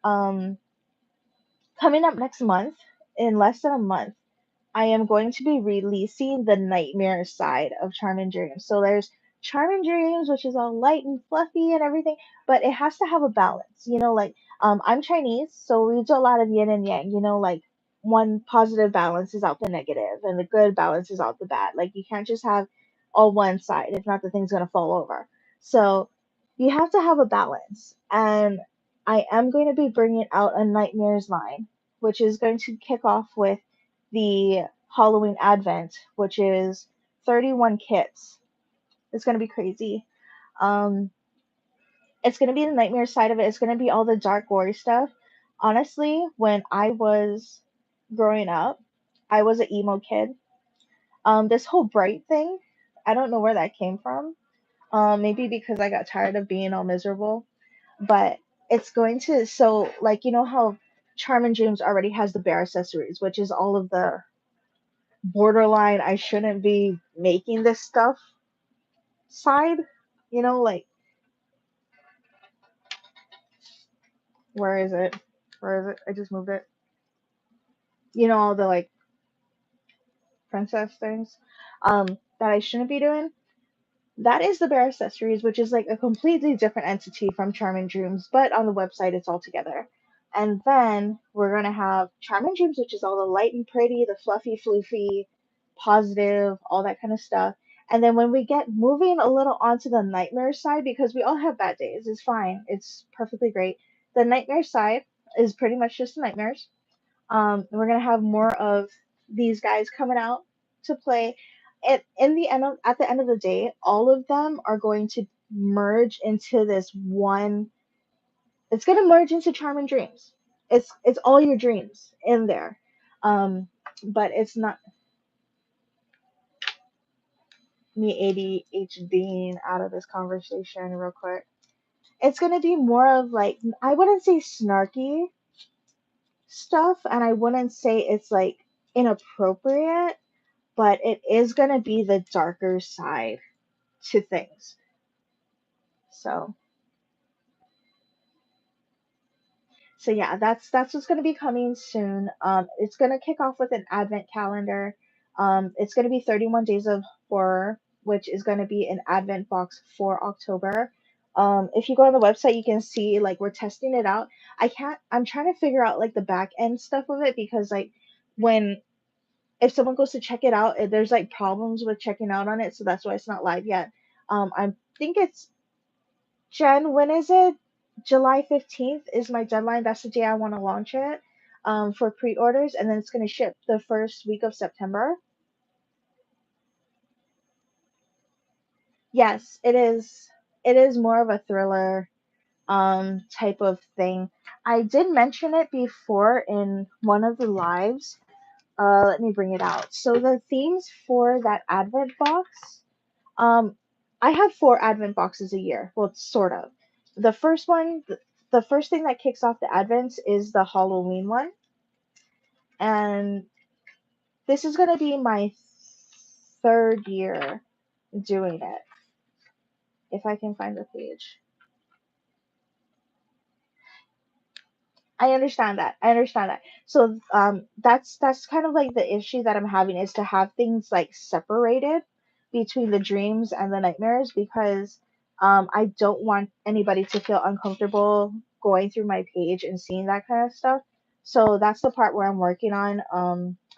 Um Coming up next month, in less than a month, I am going to be releasing the nightmare side of Charm and Dreams. So there's Charm and Dreams, which is all light and fluffy and everything, but it has to have a balance. Like I'm Chinese, so we do a lot of yin and yang. Like one positive balances out the negative, and the good balances out the bad. Like you can't just have all one side. If not, the thing's gonna fall over. So you have to have a balance, and I am going to be bringing out a Nightmares line, which is going to kick off with the Halloween Advent, which is 31 kits. It's gonna be crazy. Um, it's gonna be the nightmare side of it. It's gonna be all the dark, gory stuff. Honestly, when I was growing up, I was an emo kid. This whole bright thing, I don't know where that came from. Maybe because I got tired of being all miserable. But it's going to so like how Charm and Dreams already has the bear accessories, which is all of the borderline I shouldn't be making this stuff side. Like, where is it? Where is it? I just moved it. All the like princess things that I shouldn't be doing. That is the Bear Accessories, which is like a completely different entity from Charming Dreams, but on the website it's all together. And then we're gonna have Charming Dreams, which is all the light and pretty, the fluffy, floofy, positive, all that kind of stuff. And then when we get moving a little onto the nightmare side, because we all have bad days, it's fine, it's perfectly great. The nightmare side is pretty much just nightmares. We're gonna have more of these guys coming out to play. At the end of the day, all of them are going to merge into this one. It's gonna merge into Charm and Dreams. It's all your dreams in there, um, but it's not me ADHDing out of this conversation real quick. It's gonna be more of like, I wouldn't say snarky stuff, and I wouldn't say it's like inappropriate, but it is going to be the darker side to things. So, so yeah, that's what's going to be coming soon. It's going to kick off with an advent calendar. It's going to be 31 days of horror, which is going to be an advent box for October. If you go on the website, you can see like we're testing it out. I'm trying to figure out like the back end stuff of it, because like when if someone goes to check it out, there's like problems with checking out on it, so that's why it's not live yet. I think it's Jen. When is it? July 15th is my deadline. That's the day I want to launch it, for pre-orders, and then it's gonna ship the first week of September. Yes, it is. It is more of a thriller type of thing. I did mention it before in one of the lives. Let me bring it out. So the themes for that Advent box. Um, I have four Advent boxes a year. Well, sort of. The first one, the first thing that kicks off the Advents is the Halloween one, and this is gonna be my third year doing it. If I can find the page. I understand that. I understand that. So that's kind of like the issue that I'm having, is to have things like separated between the dreams and the nightmares, because I don't want anybody to feel uncomfortable going through my page and seeing that kind of stuff. So that's the part where I'm working on.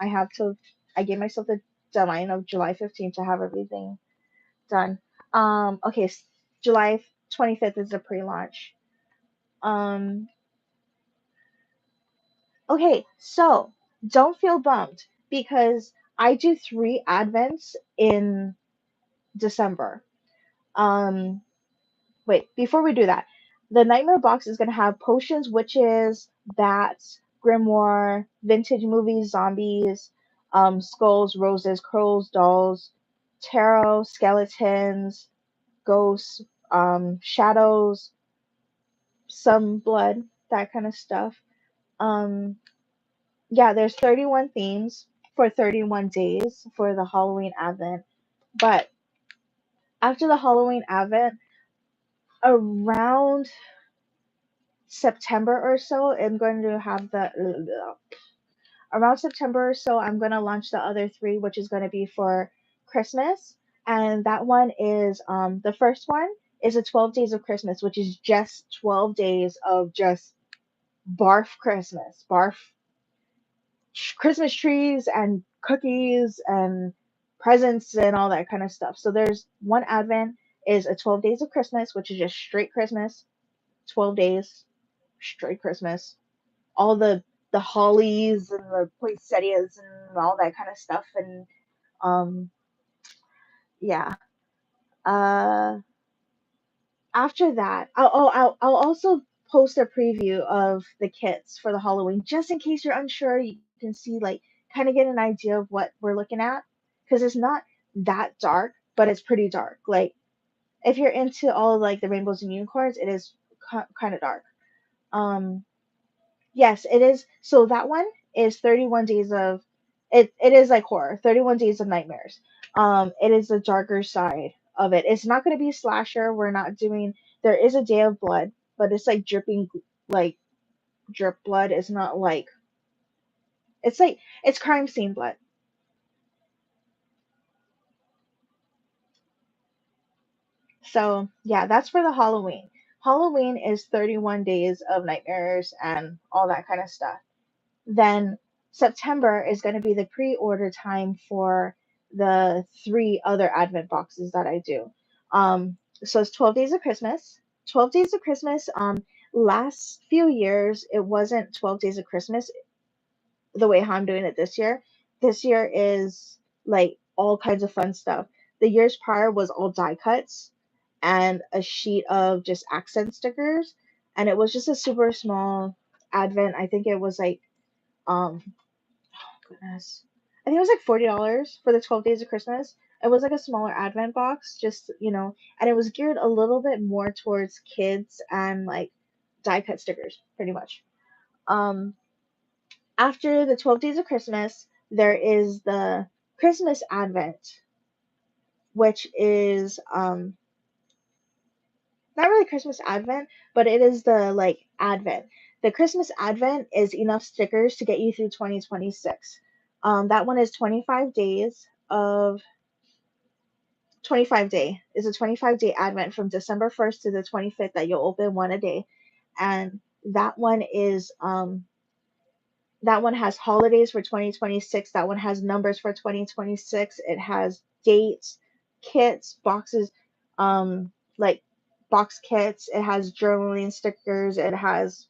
I gave myself the deadline of July 15th to have everything done. Okay, July 25th is the pre-launch. Um, Okay, so don't feel bummed, because I do three advents in December. Um, Wait, before we do that, the Nightmare box is gonna have potions, witches, bats, grimoire, vintage movies, zombies, skulls, roses, crows, dolls, tarot, skeletons, ghosts, shadows, some blood, that kind of stuff. Um, yeah, there's 31 themes for 31 days for the Halloween Advent. But after the Halloween Advent, around September or so, I'm going to have around September or so, I'm going to launch the other three, which is going to be for Christmas. And that one is, the first one is a 12 days of Christmas, which is just 12 days of just barf Christmas, barf Christmas trees and cookies and presents and all that kind of stuff. So there's one Advent is a 12 days of Christmas, which is just straight Christmas, 12 days straight Christmas. All the hollies and the poinsettias and all that kind of stuff, and um yeah. Uh After that, I'll also post a preview of the kits for the Halloween, just in case you're unsure. You can see, like, kind of get an idea of what we're looking at, because it's not that dark, but it's pretty dark. Like, if you're into all like the rainbows and unicorns, it is kind of dark. Um, yes, it is. So that one is 31 days of It is like horror. 31 Days of Nightmares. It is the darker side of it. It's not going to be slasher. We're not doing. There is a day of blood, but it's like dripping, like drip blood. It's not like it's crime scene blood. So yeah, that's for the Halloween. Halloween is 31 days of nightmares and all that kind of stuff. Then September is going to be the pre-order time for the three other Advent boxes that I do. So it's 12 Days of Christmas. 12 Days of Christmas. Last few years it wasn't 12 Days of Christmas the way how I'm doing it this year. This year is like all kinds of fun stuff. The years prior was all die cuts and a sheet of just accent stickers, and it was just a super small Advent. I think it was like um goodness. I think it was like $40 for the 12 days of Christmas. It was like a smaller advent box, just and it was geared a little bit more towards kids and like die cut stickers, pretty much. Um, After the 12 days of Christmas, there is the Christmas Advent, which is not really Christmas Advent, but it is the like Advent. The Christmas Advent is enough stickers to get you through 2026. That one is 25 days of 25 day is a 25-day Advent from December 1st to the 25th that you'll open one a day, and that one has holidays for 2026. That one has numbers for 2026. It has dates, kits, boxes, like box kits. It has journaling stickers. It has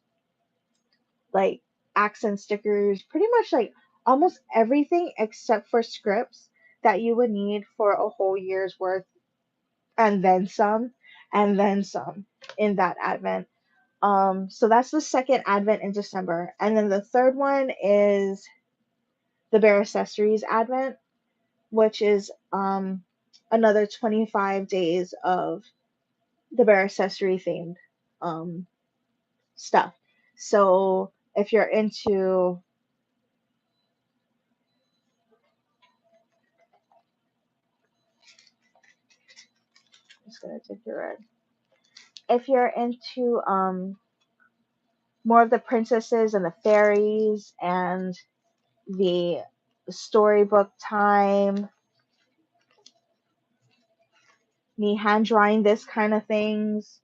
like accent stickers, pretty much like almost everything except for scripts that you would need for a whole year's worth, and then some, and then some in that Advent. So that's the second Advent in December. And then the third one is the Bare Accessories Advent, which is another 25 days of the Bare Accessory themed um, stuff. So if you're into, I'm just gonna take your red. If you're into more of the princesses and the fairies and the storybook time, me hand drawing this kind of things,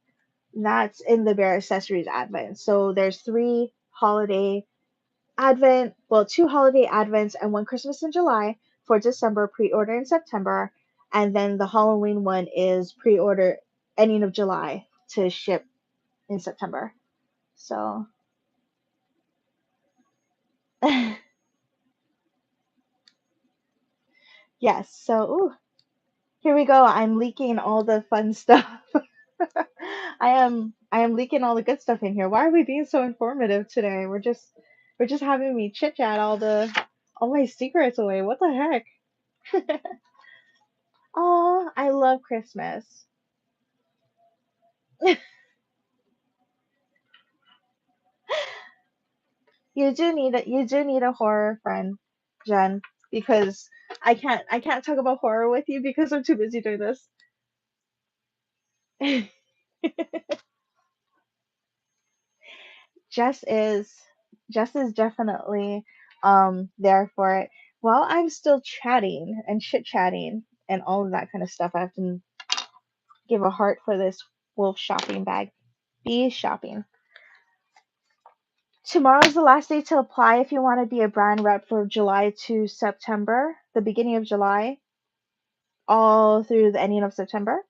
that's in the Bare Accessories Advent. So there's three holiday Advent, well, two holiday Advents and one Christmas in July for December, pre-order in September, and then the Halloween one is pre-order ending of July to ship in September. So yes, so ooh, here we go. I'm leaking all the fun stuff. I am leaking all the good stuff in here. Why are we being so informative today? We're just having me chit chat all my secrets away. What the heck? Oh, I love Christmas. You do need a horror friend, Jen, because I can't talk about horror with you because I'm too busy doing this. Jess is Jess is definitely there for it. While I'm still chatting and chit chatting and all of that kind of stuff, I have to give a heart for this wolf shopping bag. Be shopping. Tomorrow's the last day to apply if you want to be a brand rep for July to September, the beginning of July, all through the ending of September.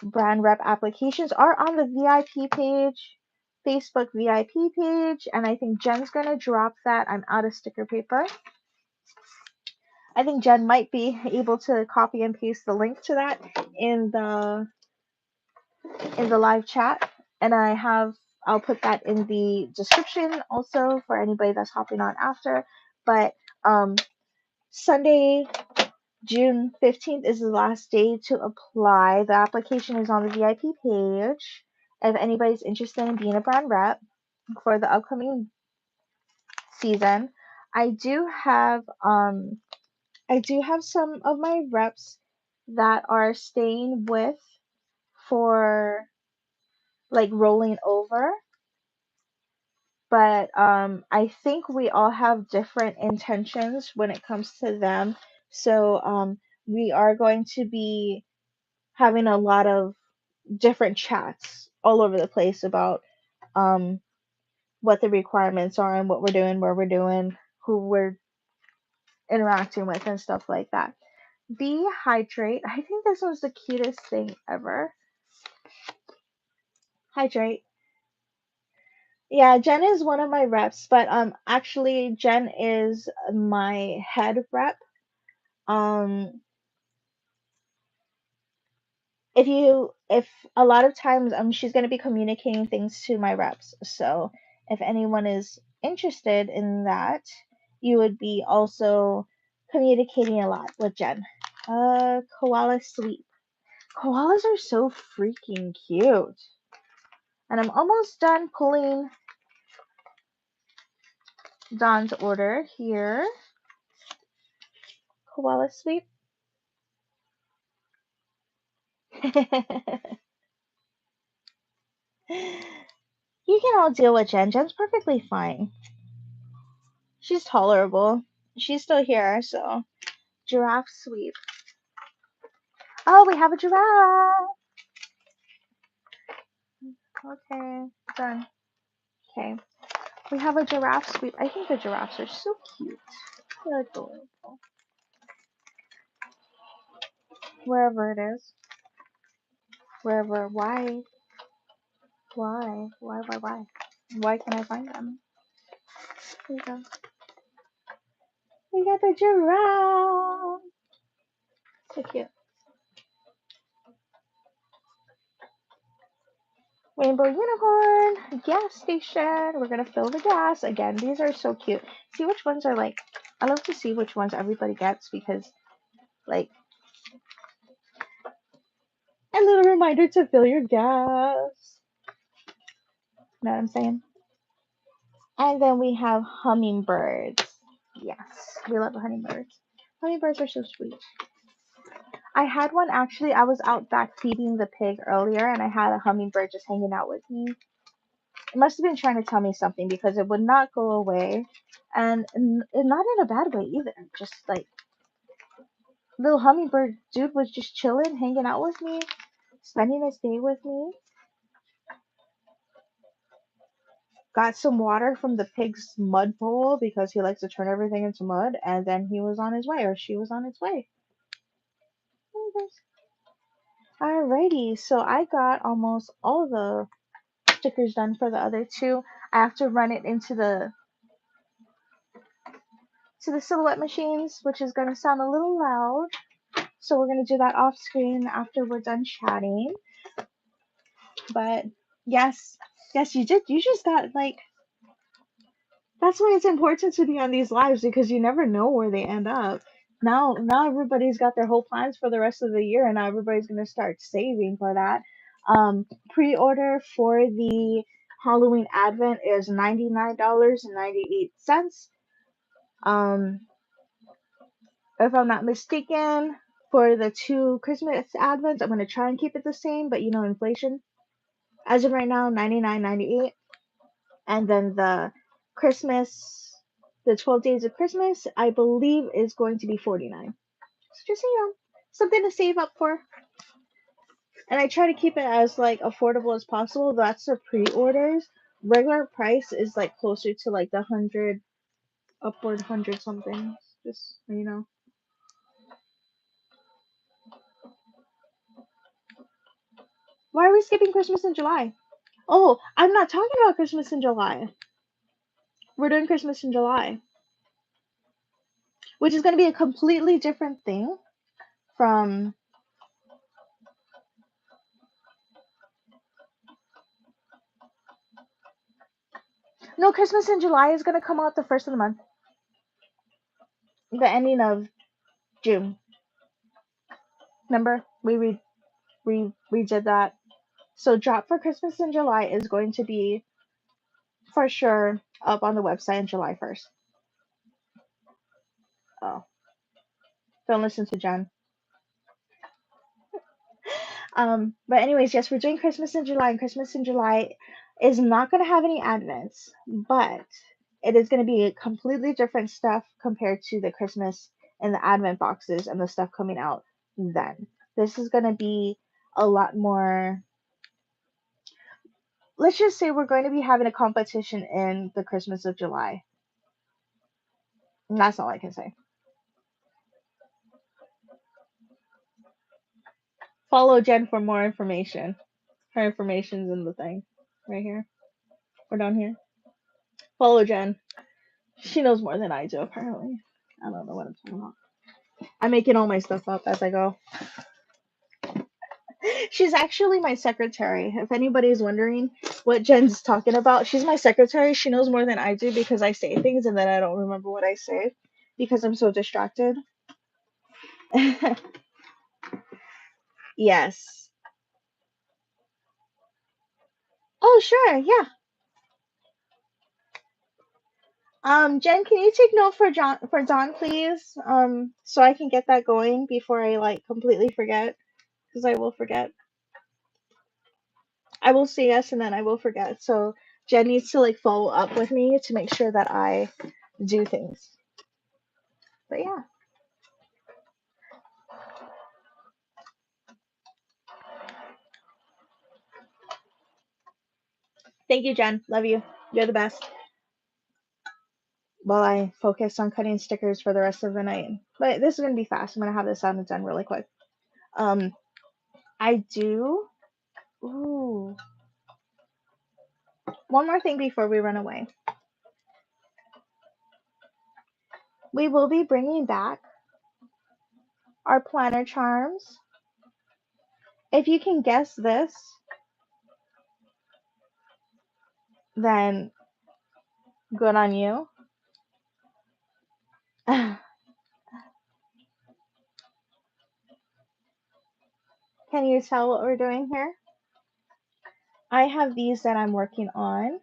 Brand rep applications are on the VIP page, Facebook VIP page, and I think Jen's gonna drop that. I'm out of sticker paper. I think Jen might be able to copy and paste the link to that in the live chat, and I'll put that in the description also for anybody that's hopping on after. But Sunday, June 15th is the last day to apply. The application is on the VIP page. If anybody's interested in being a brand rep for the upcoming season, I do have some of my reps that are staying with for like rolling over, but I think we all have different intentions when it comes to them. So we are going to be having a lot of different chats all over the place about um what the requirements are and what we're doing, where we're doing, who we're interacting with and stuff like that. Be hydrate. I think this was the cutest thing ever. Hydrate. Yeah, Jen is one of my reps, but actually Jen is my head rep. Um if a lot of times she's going to be communicating things to my reps. So if anyone is interested in that, you would be also communicating a lot with Jen. Koala sleep. Koalas are so freaking cute. And I'm almost done pulling Dawn's order here. Koala sleep. You can all deal with Jen. Jen's perfectly fine. She's tolerable. She's still here, so giraffe sweep. Oh, we have a giraffe. Okay, done. Okay, we have a giraffe sweep. I think the giraffes are so cute. They're adorable. Wherever it is. Wherever. Why? Why? Why? Why can't I find them? Here we go. We got the giraffe. So cute. Rainbow unicorn. Gas station. We're gonna fill the gas. Again, these are so cute. See which ones are like. I love to see which ones everybody gets because, like, a little reminder to fill your gas. Know what I'm saying? And then we have hummingbirds. Yes, we love hummingbirds. Hummingbirds are so sweet. I had one actually. I was out back feeding the pig earlier, and I had a hummingbird just hanging out with me. It must have been trying to tell me something because it would not go away, and not in a bad way either. Just like little hummingbird dude was just chilling, hanging out with me, spending his day with me. Got some water from the pig's mud bowl because he likes to turn everything into mud, and then he was on his way, or she was on its way. Alrighty, so I got almost all the stickers done for the other two. I have to run it into the silhouette machines, which is gonna sound a little loud. So we're gonna do that off screen after we're done chatting. But yes, yes, you did. You just got like that's why it's important to be on these lives because you never know where they end up. Now everybody's got their whole plans for the rest of the year, and now everybody's gonna start saving for that. Pre-order for the Halloween Advent is $99.98. Um, if I'm not mistaken, for the two Christmas Advents, I'm gonna try and keep it the same, but inflation. As of right now, 99.98, and then Christmas, the 12 days of Christmas, I believe is going to be 49. So just something to save up for. And I try to keep it as like affordable as possible. That's the pre-orders. Regular price is like closer to like the 100, upward 100 something. Just Why are we skipping Christmas in July? Oh, I'm not talking about Christmas in July. We're doing Christmas in July, which is going to be a completely different thing from. No, Christmas in July is going to come out the first of the month, the ending of June. Remember, we did that. So drop for Christmas in July is going to be for sure up on the website on July 1st. Oh, don't listen to Jen. But anyways, yes, we're doing Christmas in July, and Christmas in July is not going to have any advents, but it is going to be completely different stuff compared to the Christmas and the advent boxes and the stuff coming out then. This is going to be a lot more. Let's just say we're going to be having a competition in the Christmas of July. And that's all I can say. Follow Jen for more information. Her information's in the thing right here or down here. Follow Jen. She knows more than I do, apparently. I don't know what I'm talking about. I'm making all my stuff up as I go. She's actually my secretary. If anybody's wondering what Jen's talking about, she's my secretary. She knows more than I do because I say things and then I don't remember what I say because I'm so distracted. Yes. Oh, sure. Yeah. Jen, can you take note for John, please? So I can get that going before I like completely forget, because I will forget. I will say yes and then I will forget. So Jen needs to like follow up with me to make sure that I do things. But yeah, thank you, Jen. Love you. You're the best. While I focus on cutting stickers for the rest of the night. But this is gonna be fast. I'm gonna have this out and done really quick. Um, I do. Ooh, one more thing before we run away. We will be bringing back our planner charms. If you can guess this, then good on you. Can you tell what we're doing here? I have these that I'm working on.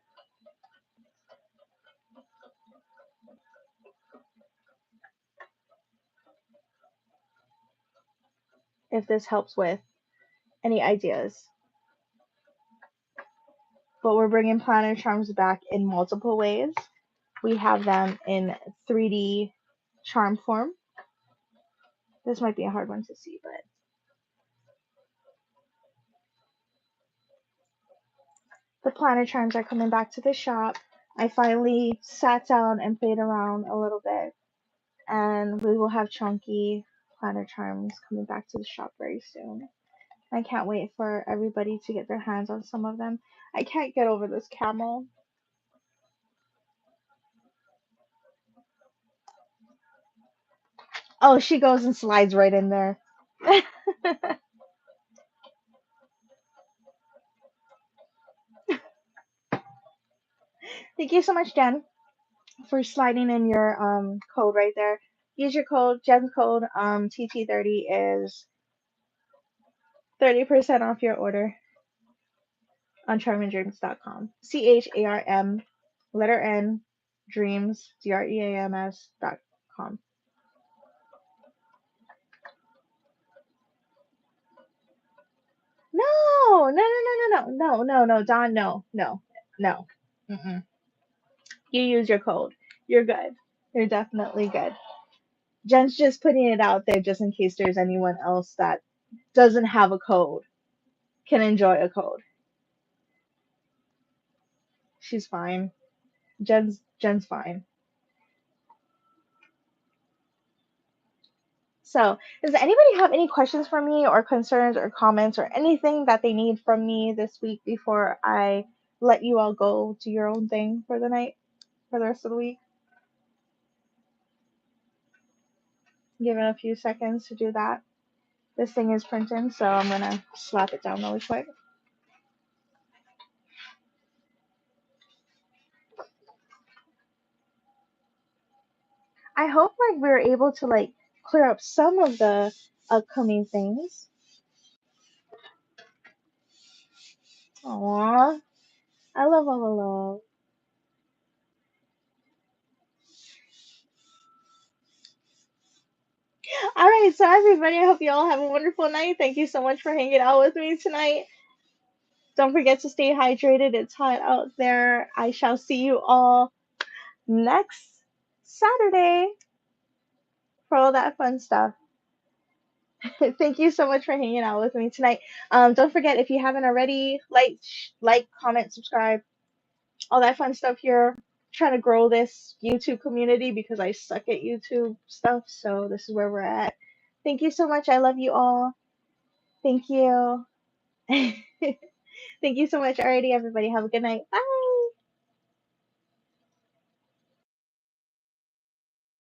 If this helps with any ideas. But we're bringing planner charms back in multiple ways. We have them in 3D charm form. This might be a hard one to see, but the planner charms are coming back to the shop. I finally sat down and played around a little bit, and we will have chunky planner charms coming back to the shop very soon. I can't wait for everybody to get their hands on some of them. I can't get over this camel. Oh, she goes and slides right in there. Thank you so much, Jen, for sliding in your code right there. Use your code. Jen's code TT30 is 30% off your order on charmandreams.com. CHARM letter N dreams DREAMS.com. No, no, no, no, no, no, no, no, Don, no, no, no. Mm-mm. You use your code. You're good. You're definitely good. Jen's just putting it out there just in case there's anyone else that doesn't have a code, can enjoy a code. She's fine. Jen's fine. So, does anybody have any questions for me or concerns or comments or anything that they need from me this week before I let you all go do your own thing for the night, for the rest of the week? Give it a few seconds to do that. This thing is printing, so I'm gonna slap it down really quick. I hope like we're able to like clear up some of the upcoming things. Aww. I love all the love. All right, so everybody, I hope you all have a wonderful night. Thank you so much for hanging out with me tonight. Don't forget to stay hydrated. It's hot out there. I shall see you all next Saturday for all that fun stuff. Thank you so much for hanging out with me tonight. Don't forget, if you haven't already, comment, subscribe, all that fun stuff here. Trying to grow this YouTube community because I suck at YouTube stuff. So this is where we're at. Thank you so much. I love you all. Thank you. Thank you so much. Alrighty, everybody. Have a good night. Bye.